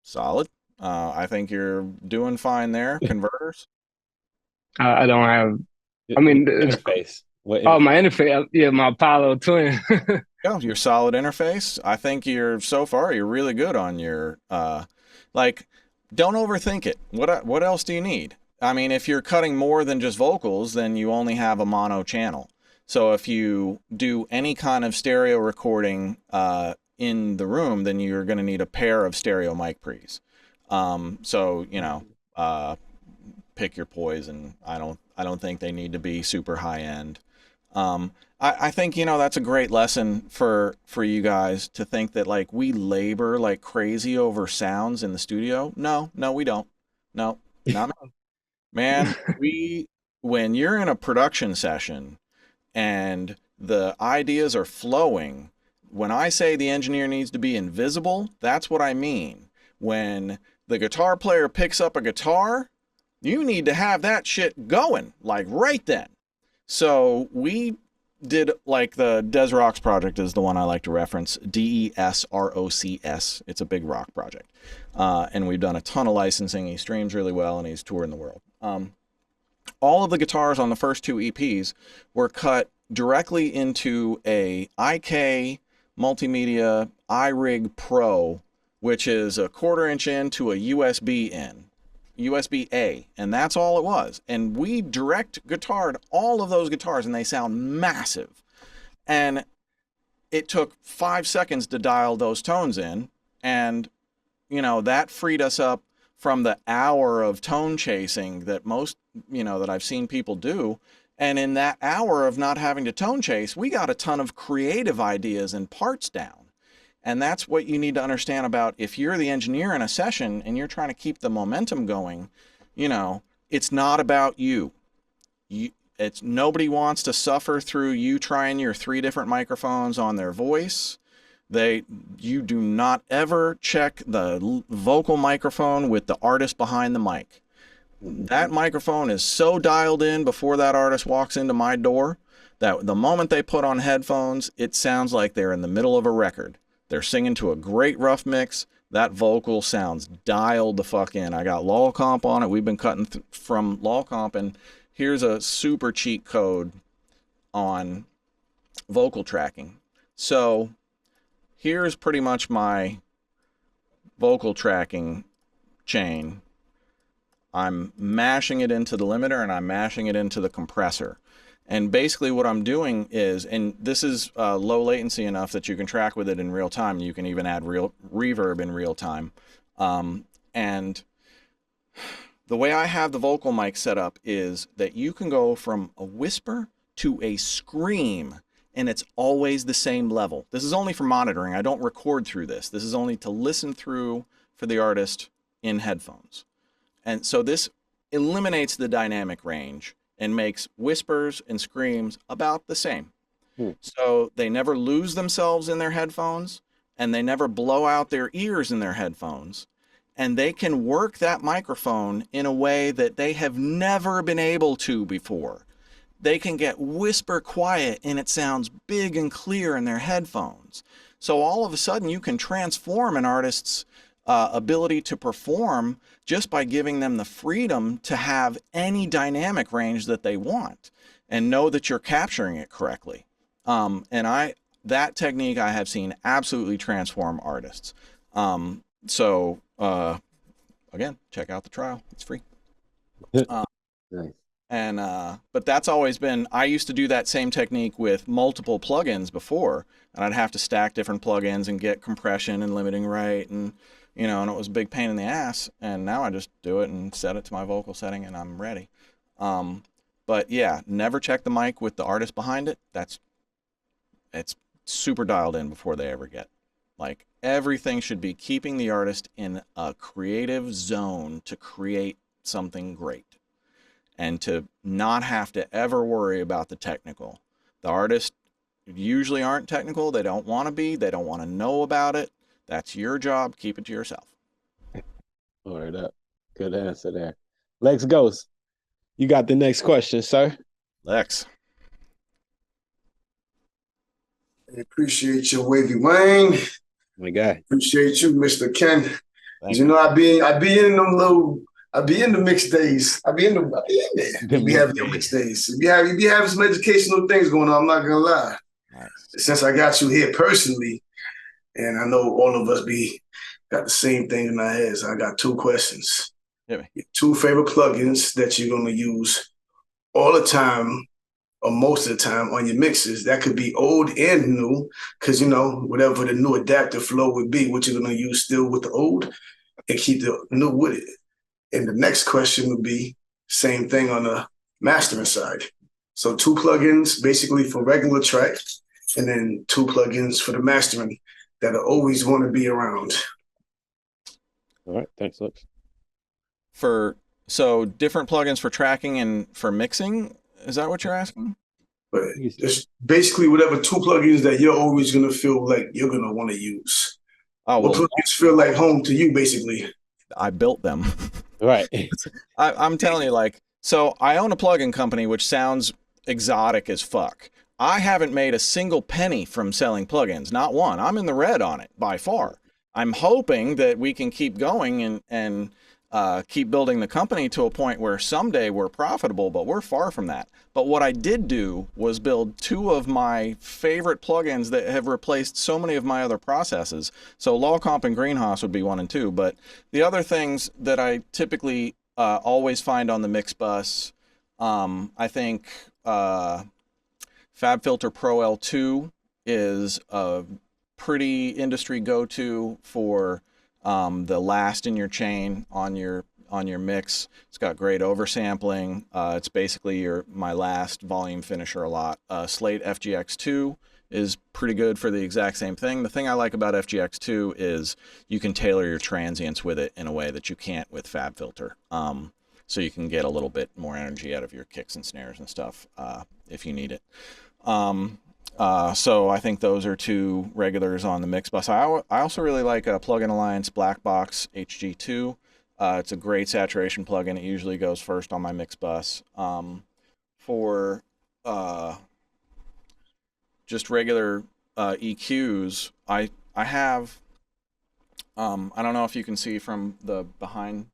Solid. I think you're doing fine there. Converters? I don't have. I mean, interface. My interface. Yeah, my Apollo twin. Yeah, your solid interface. I think you're really good on your don't overthink it. What else do you need? I mean, if you're cutting more than just vocals, then you only have a mono channel. So if you do any kind of stereo recording in the room, then you're going to need a pair of stereo mic pre's. So pick your poison. I don't think they need to be super high end. I think that's a great lesson for you guys to think that like we labor like crazy over sounds in the studio. No, we don't. No, not me. Man, when you're in a production session and the ideas are flowing, when I say the engineer needs to be invisible, that's what I mean. When the guitar player picks up a guitar, you need to have that shit going like right then. So we did like the Des Rocks project is the one I like to reference. DESROCS. It's a big rock project, and we've done a ton of licensing. He streams really well, and he's touring the world. All of the guitars on the first 2 EPs were cut directly into a IK Multimedia iRig Pro, which is a 1/4 inch in to a USB in. USB-A, and that's all it was. And we direct guitared all of those guitars, and they sound massive. And it took 5 seconds to dial those tones in, and that freed us up from the hour of tone chasing that most, that I've seen people do. And in that hour of not having to tone chase, we got a ton of creative ideas and parts down. And that's what you need to understand about if you're the engineer in a session and you're trying to keep the momentum going, it's not about you. It's nobody wants to suffer through you trying your 3 different microphones on their voice. You do not ever check the vocal microphone with the artist behind the mic. That microphone is so dialed in before that artist walks into my door that the moment they put on headphones, it sounds like they're in the middle of a record. They're singing to a great rough mix. That vocal sounds dialed the fuck in. I got Lol Comp on it. We've been cutting from Lol Comp, and here's a super cheat code on vocal tracking. So here's pretty much my vocal tracking chain. I'm mashing it into the limiter, and I'm mashing it into the compressor. And basically what I'm doing is, and this is low latency enough that you can track with it in real time. You can even add real reverb in real time. And the way I have the vocal mic set up is that you can go from a whisper to a scream, and it's always the same level. This is only for monitoring. I don't record through this. This is only to listen through for the artist in headphones. And so this eliminates the dynamic range and makes whispers and screams about the same. So they never lose themselves in their headphones, and they never blow out their ears in their headphones. And they can work that microphone in a way that they have never been able to before. They can get whisper quiet, and it sounds big and clear in their headphones. So all of a sudden you can transform an artist's ability to perform just by giving them the freedom to have any dynamic range that they want and know that you're capturing it correctly. That technique I have seen absolutely transform artists. So again, check out the trial. It's free. Nice. But that's always been, I used to do that same technique with multiple plugins before, and I'd have to stack different plugins and get compression and limiting right, and and it was a big pain in the ass. And now I just do it and set it to my vocal setting, and I'm ready. But yeah, never check the mic with the artist behind it. It's super dialed in before they ever get. Like, everything should be keeping the artist in a creative zone to create something great, and to not have to ever worry about the technical. The artists usually aren't technical. They don't want to be. They don't want to know about it. That's your job. Keep it to yourself. Word up. Good answer there. Lex Ghost, you got the next question, sir. Lex. I appreciate you, Wavy Wayne. My guy. Appreciate you, Mr. Ken. Thank You know, I be in them little, I be in the mixed days. I be in there. We have your mixed days. You be having some educational things going on, I'm not gonna lie. Nice. Since I got you here personally, and I know all of us got the same thing in our heads, I got 2 questions. Yeah. Your 2 favorite plugins that you're gonna use all the time, or most of the time on your mixes. That could be old and new, because whatever the new adaptive flow would be, what you're gonna use still with the old and keep the new with it. And the next question would be same thing on the mastering side. So 2 plugins basically for regular track, and then 2 plugins for the mastering that I always want to be around. All right, thanks, Lex. So different plugins for tracking and for mixing. Is that what you're asking? But it's basically whatever 2 plugins that you're always gonna feel like you're gonna want to use. Oh, What well, plugins feel like home to you, basically? I built them. Right. I'm telling you, so I own a plugin company which sounds exotic as fuck. I haven't made a single penny from selling plugins, not one. I'm in the red on it by far. I'm hoping that we can keep going and keep building the company to a point where someday we're profitable, but we're far from that. But what I did do was build 2 of my favorite plugins that have replaced so many of my other processes. So Law Comp and Greenhouse would be 1 and 2. But the other things that I typically always find on the mix bus, I think FabFilter Pro L2 is a pretty industry go-to for the last in your chain on your mix. It's got great oversampling. It's basically my last volume finisher a lot. Slate FGX2 is pretty good for the exact same thing. The thing I like about FGX2 is you can tailor your transients with it in a way that you can't with FabFilter. So you can get a little bit more energy out of your kicks and snares and stuff if you need it. So I think those are 2 regulars on the mix bus. I also really like Plugin Alliance Black Box HG2. It's a great saturation plugin. It usually goes first on my mix bus. For just regular EQs, I have, I don't know if you can see from the behind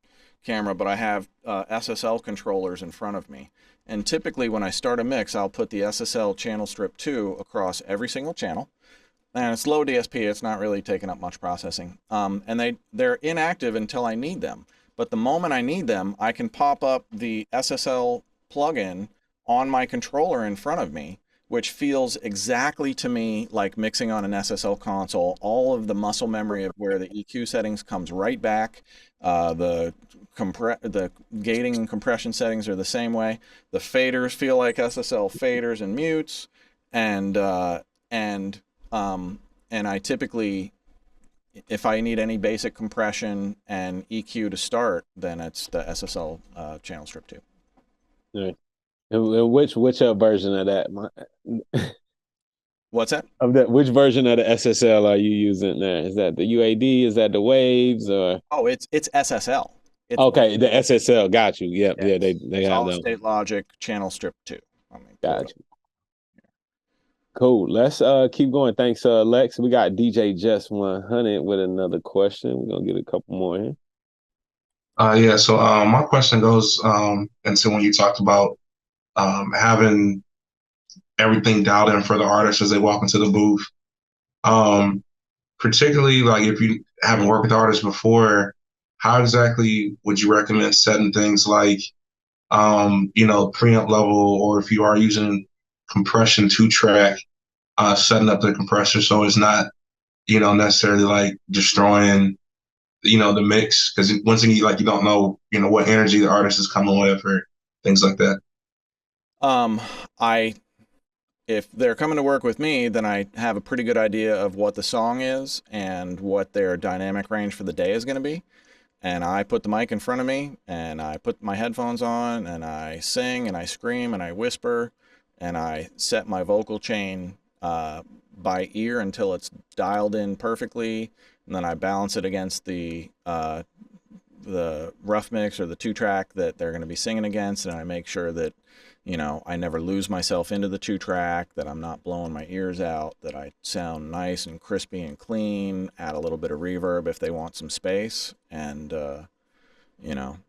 camera, but I have SSL controllers in front of me. And typically when I start a mix, I'll put the SSL channel strip 2 across every single channel. And it's low DSP, it's not really taking up much processing. And they're inactive until I need them. But the moment I need them, I can pop up the SSL plugin on my controller in front of me, which feels exactly to me like mixing on an SSL console. All of the muscle memory of where the EQ settings comes right back. The gating and compression settings are the same way. The faders feel like SSL faders and mutes, and I typically, if I need any basic compression and EQ to start, then it's the SSL channel strip 2. Right. And which version of that? What's that? Of that, which version of the SSL are you using there? Is that the UAD? Is that the waves? Or it's SSL. It's okay, the SSL. Got you. Yep. Yeah, they have solid them. state logic channel strip 2. Got you. Cool. Let's keep going. Thanks, Lex. We got DJ Just 100 with another question. We're gonna get a couple more here. Yeah. So my question goes into when you talked about having everything dialed in for the artist as they walk into the booth. Particularly like if you haven't worked with artists before, how exactly would you recommend setting things like, preamp level, or if you are using compression 2-track, setting up the compressor so it's not, necessarily like destroying, the mix, because once again, like you don't know, what energy the artist is coming with or things like that. If they're coming to work with me, then I have a pretty good idea of what the song is and what their dynamic range for the day is going to be. And I put the mic in front of me and I put my headphones on and I sing and I scream and I whisper and I set my vocal chain by ear until it's dialed in perfectly. And then I balance it against the rough mix or the 2-track that they're going to be singing against. And I make sure that, I never lose myself into the 2-track, that I'm not blowing my ears out, that I sound nice and crispy and clean, add a little bit of reverb if they want some space, and, and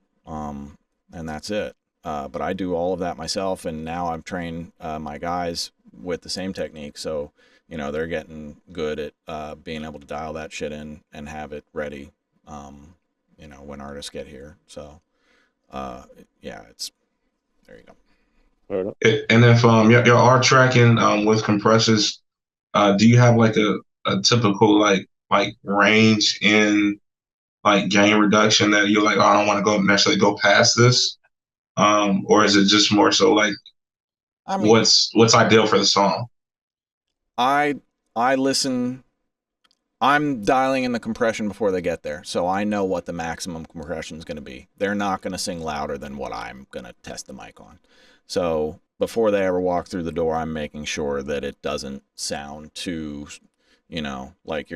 that's it. But I do all of that myself, and now I've trained my guys with the same technique, so, they're getting good at being able to dial that shit in and have it ready, when artists get here. So, it's, there you go. And if you are tracking with compressors, do you have like a typical like range in like gain reduction that you're like, oh, I don't want to necessarily go past this, or is it just more so like, what's ideal for the song? I listen. I'm dialing in the compression before they get there, so I know what the maximum compression is going to be. They're not going to sing louder than what I'm going to test the mic on. So before they ever walk through the door, I'm making sure that it doesn't sound too, like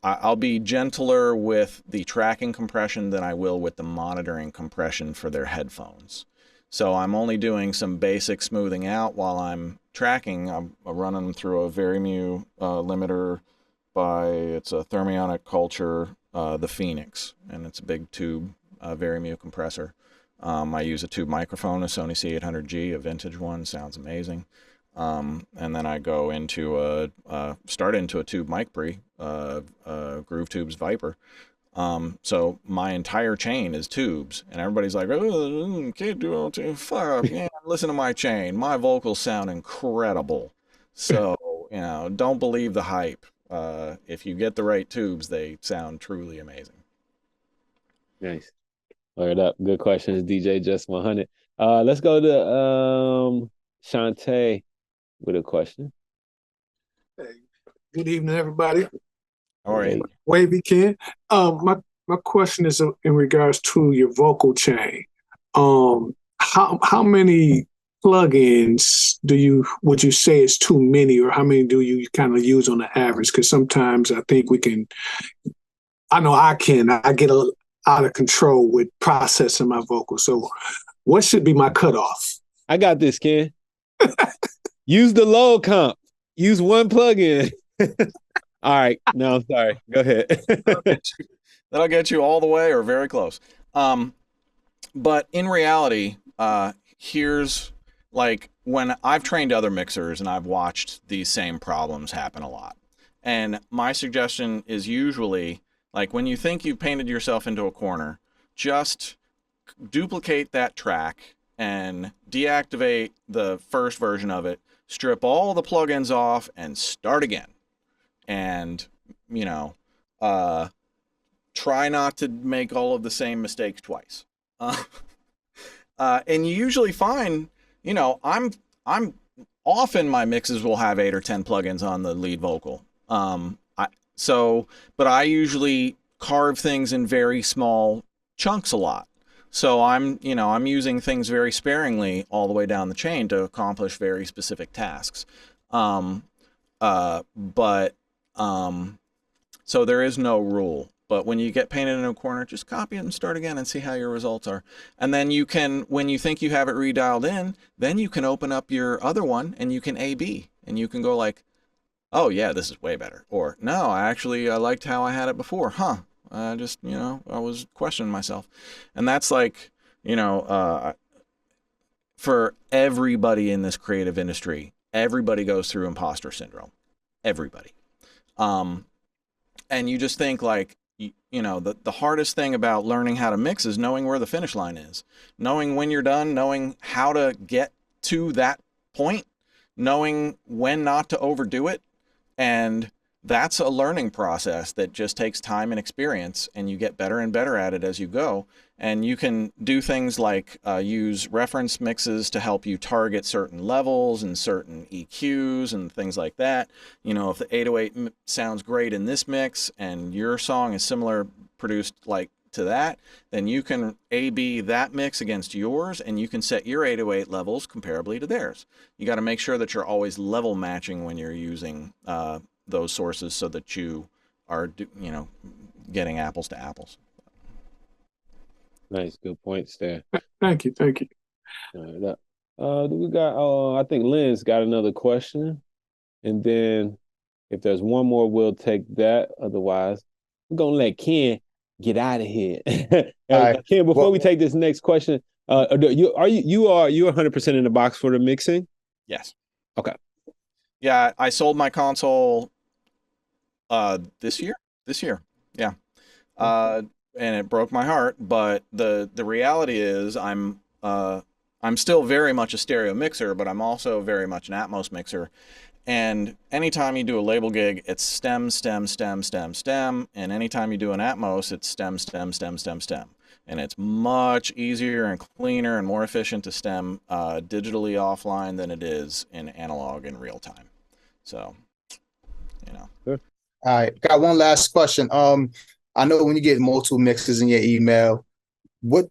I'll be gentler with the tracking compression than I will with the monitoring compression for their headphones. So I'm only doing some basic smoothing out while I'm tracking, I'm running them through a Varimu limiter it's a thermionic culture, the Phoenix, and it's a big tube Varimu compressor. I use a tube microphone, a Sony C800G, a vintage one, sounds amazing. And then I go into start into a tube mic pre, Groove Tubes Viper. So my entire chain is tubes, and everybody's like, oh, can't do all two. Fuck, yeah, listen to my chain. My vocals sound incredible. So, don't believe the hype. If you get the right tubes, they sound truly amazing. Nice. Word up. Good questions, DJ Just 100. Let's go to Shantae with a question. Hey, good evening, everybody. How are you? Wavy Ken. My question is in regards to your vocal chain. How many plugins would you say is too many, or how many do you kind of use on the average? Because sometimes I think I get out of control with processing my vocals. So what should be my cutoff? I got this, Ken. Use the low comp. Use one plugin. All right. No, I'm sorry. Go ahead. That'll get you all the way or very close. But in reality, here's like when I've trained other mixers and I've watched these same problems happen a lot. And my suggestion is usually like when you think you've painted yourself into a corner, just duplicate that track and deactivate the first version of it, strip all the plugins off and start again. And, try not to make all of the same mistakes twice. And you usually find, I'm often my mixes will have 8 or 10 plugins on the lead vocal. But I usually carve things in very small chunks a lot. So I'm using things very sparingly all the way down the chain to accomplish very specific tasks. So there is no rule. But when you get painted in a corner, just copy it and start again and see how your results are. And then you can, when you think you have it redialed in, then you can open up your other one and you can A/B. And you can go like, oh yeah, this is way better. Or no, I liked how I had it before. I was questioning myself. And that's like, for everybody in this creative industry, everybody goes through imposter syndrome. Everybody. And you just think like, the hardest thing about learning how to mix is knowing where the finish line is, knowing when you're done, knowing how to get to that point, knowing when not to overdo it. And that's a learning process that just takes time and experience, and you get better and better at it as you go. And you can do things like use reference mixes to help you target certain levels and certain EQs and things like that. If the 808 sounds great in this mix and your song is similar produced like to that, then you can A/B that mix against yours, and you can set your 808 levels comparably to theirs. You got to make sure that you're always level matching when you're using those sources so that you are, getting apples to apples. Nice, good points there. Thank you. Do we got? I think Lynn's got another question, and then if there's one more, we'll take that. Otherwise, we're gonna let Ken get out of here. Right. Ken, before we take this next question, you're 100% in the box for the mixing? Yes. Okay. Yeah, I sold my console this year. Yeah. And it broke my heart, but the reality is I'm still very much a stereo mixer, but I'm also very much an Atmos mixer. And anytime you do a label gig, it's stem, stem, stem, stem, stem. And anytime you do an Atmos, it's stem, stem, stem, stem, stem. And it's much easier and cleaner and more efficient to stem digitally offline than it is in analog in real time. So, All right, got one last question. I know when you get multiple mixes in your email,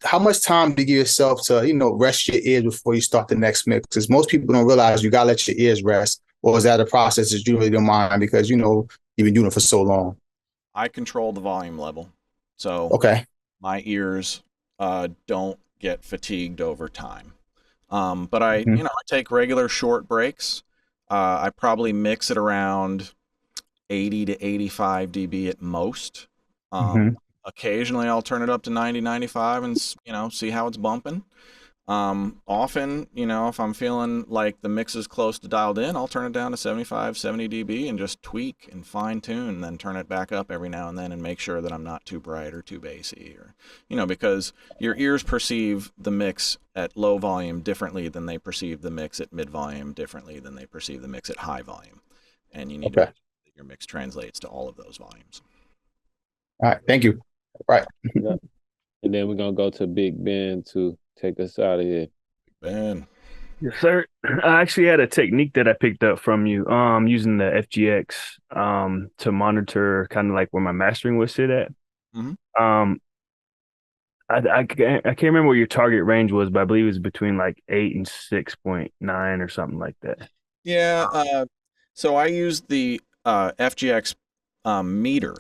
how much time do you give yourself to, rest your ears before you start the next mix? Because most people don't realize you gotta let your ears rest. Or is that a process that you really don't mind because you've been doing it for so long? I control the volume level, so okay, my ears don't get fatigued over time. But I take regular short breaks, I probably mix it around 80 to 85 dB at most. Mm-hmm. Occasionally I'll turn it up to 90, 95 and, you know, see how it's bumping. Often, you know, if I'm feeling like the mix is close to dialed in, I'll turn it down to 75, 70 dB and just tweak and fine tune, and then turn it back up every now and then and make sure that I'm not too bright or too bassy, or, you know, because your ears perceive the mix at low volume differently than they perceive the mix at mid volume, differently than they perceive the mix at high volume. And you need to make sure that your mix translates to all of those volumes. All right. Thank you. Right. Yeah. And then we're gonna go to Big Ben to take us out of here. Ben. Yes, sir. I actually had a technique that I picked up from you, using the FGX, to monitor kind of like where my mastering would sit at. Mm-hmm. I can't remember what your target range was, but I believe it was between like 8 and 6.9 or something like that. Yeah. So I use the FGX meter,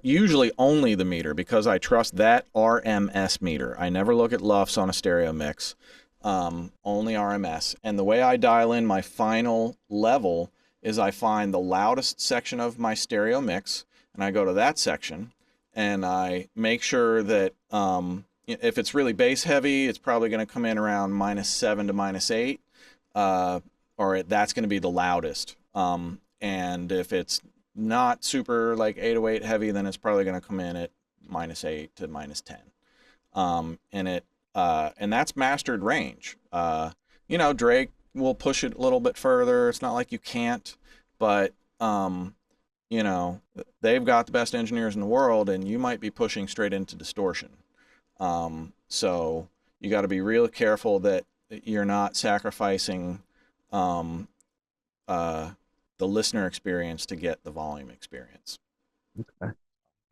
usually only the meter, because I trust that RMS meter. I never look at LUFS on a stereo mix, only RMS. And the way I dial in my final level is I find the loudest section of my stereo mix, and I go to that section, and I make sure that if it's really bass heavy, it's probably going to come in around -7 to -8, or that's going to be the loudest. And if it's not super like 808 heavy, then it's probably going to come in at -8 to -10. And that's mastered range. You know, Drake will push it a little bit further. It's not like you can't, but you know, they've got the best engineers in the world, and you might be pushing straight into distortion. So you got to be real careful that you're not sacrificing the listener experience to get the volume experience. Okay.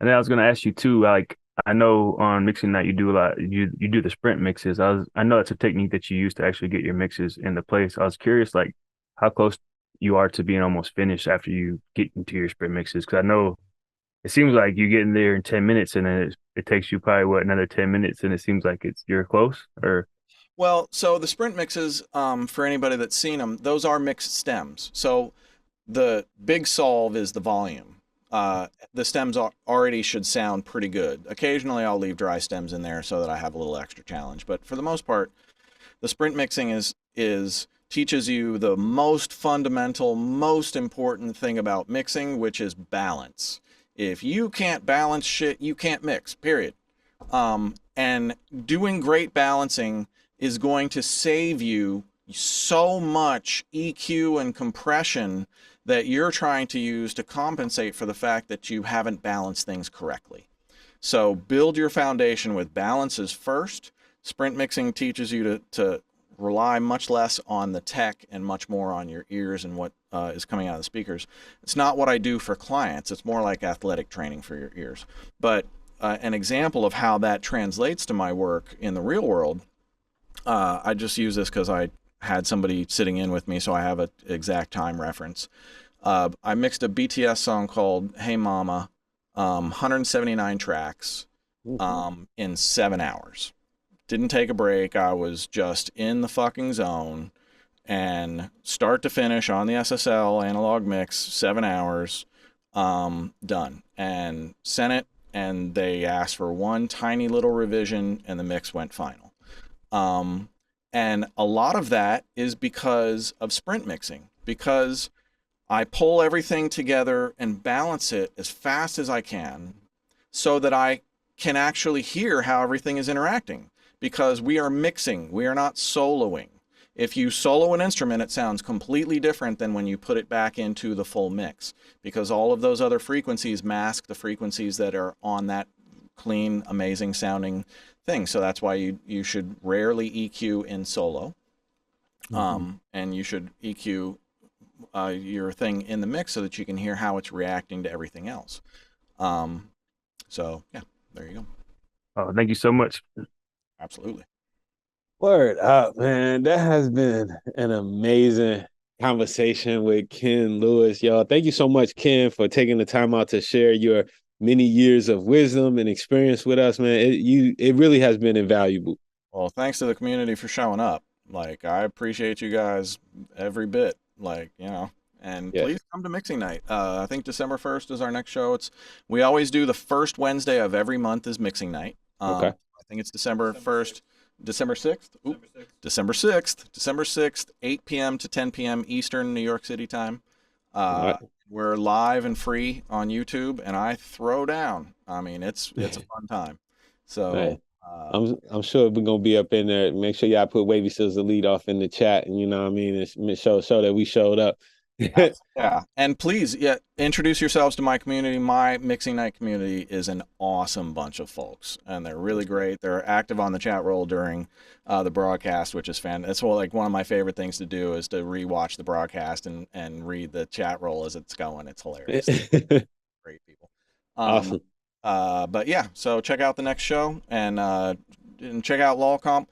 And then I was going to ask you too, like, I know on mixing night you do a lot, you do the sprint mixes. I know it's a technique that you use to actually get your mixes into place. I was curious, like, how close you are to being almost finished after you get into your sprint mixes, because I know it seems like you get in there in 10 minutes and then it takes you probably another 10 minutes, and it seems like you're close. Or Well, so the sprint mixes, for anybody that's seen them, those are mixed stems. So the big solve is the volume. The stems already should sound pretty good. Occasionally I'll leave dry stems in there so that I have a little extra challenge, but for the most part, the sprint mixing is teaches you the most fundamental, most important thing about mixing, which is balance. If you can't balance shit, you can't mix, period. And doing great balancing is going to save you so much EQ and compression that you're trying to use to compensate for the fact that you haven't balanced things correctly. So build your foundation with balances first. Sprint mixing teaches you to rely much less on the tech and much more on your ears and what is coming out of the speakers. It's not what I do for clients. It's more like athletic training for your ears. But an example of how that translates to my work in the real world, I just use this because I had somebody sitting in with me, so I have an exact time reference. I mixed a BTS song called Hey Mama, 179 tracks, in 7 hours. Didn't take a break. I was just in the fucking zone, and start to finish on the SSL analog mix, 7 hours, done. And sent it, and they asked for one tiny little revision, and the mix went final. And a lot of that is because of sprint mixing, because I pull everything together and balance it as fast as I can so that I can actually hear how everything is interacting, because we are mixing, we are not soloing. If you solo an instrument, it sounds completely different than when you put it back into the full mix, because all of those other frequencies mask the frequencies that are on that clean, amazing sounding thing. So that's why you should rarely EQ in solo, and you should EQ your thing in the mix so that you can hear how it's reacting to everything else. So yeah, there you go. oh, thank you so much. Absolutely. Word up, man. That has been an amazing conversation with Ken Lewis, y'all. Thank you so much, Ken, for taking the time out to share your many years of wisdom and experience with us, man. It really has been invaluable. Well, thanks to the community for showing up. Like, I appreciate you guys every bit. like, you know. And Yes. please come to mixing night. I think December 1st is our next show. We always do the first Wednesday of every month is mixing night. Okay. I think it's December 1st, December 6th. December 6th, 8 p.m. to 10 p.m. Eastern New York City time. All right. We're live and free on YouTube, and I throw down. I mean, it's a fun time. So Right. I'm sure we're gonna be up in there. Make sure y'all put Wavy Seals the lead off in the chat, and you know what I mean, and show that we showed up. yeah, and please, introduce yourselves to my community. My mixing night community is an awesome bunch of folks, and they're really great. They're active on the chat roll during the broadcast, which is fan. That's like one of my favorite things to do is to rewatch the broadcast and read the chat roll as it's going. It's hilarious. Great people. Awesome. But yeah, so check out the next show and check out LOL Comp.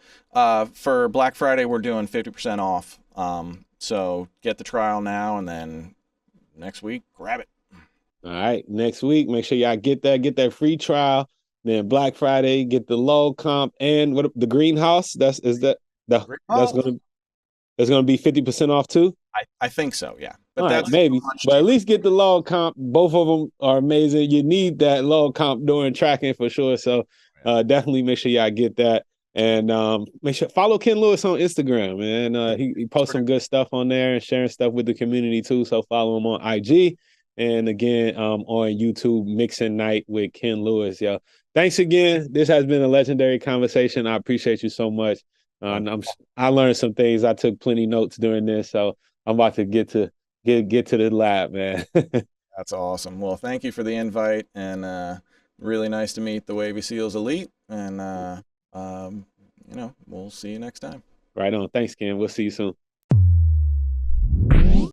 For Black Friday, we're doing 50% off. So get the trial now, and then next week, grab it. All right, next week, make sure y'all get that free trial. Then Black Friday, get the LOL Comp and what the greenhouse. That's gonna be 50% off too. I think so, yeah. But all that's right, maybe. But at least get the LOL Comp. Both of them are amazing. You need that LOL Comp during tracking for sure. So definitely make sure y'all get that. And make sure follow Ken Lewis on Instagram, and he posts some good stuff on there and sharing stuff with the community too. So follow him on IG, and again on YouTube, Mixing Night with Ken Lewis. Yo, thanks again. This has been a legendary conversation. I appreciate you so much. I learned some things. I took plenty notes during this, so I'm about to get to the lab, man. That's awesome. Well, thank you for the invite, and really nice to meet the Wavy Seals Elite, and we'll see you next time. Right on. Thanks, Ken. We'll see you soon.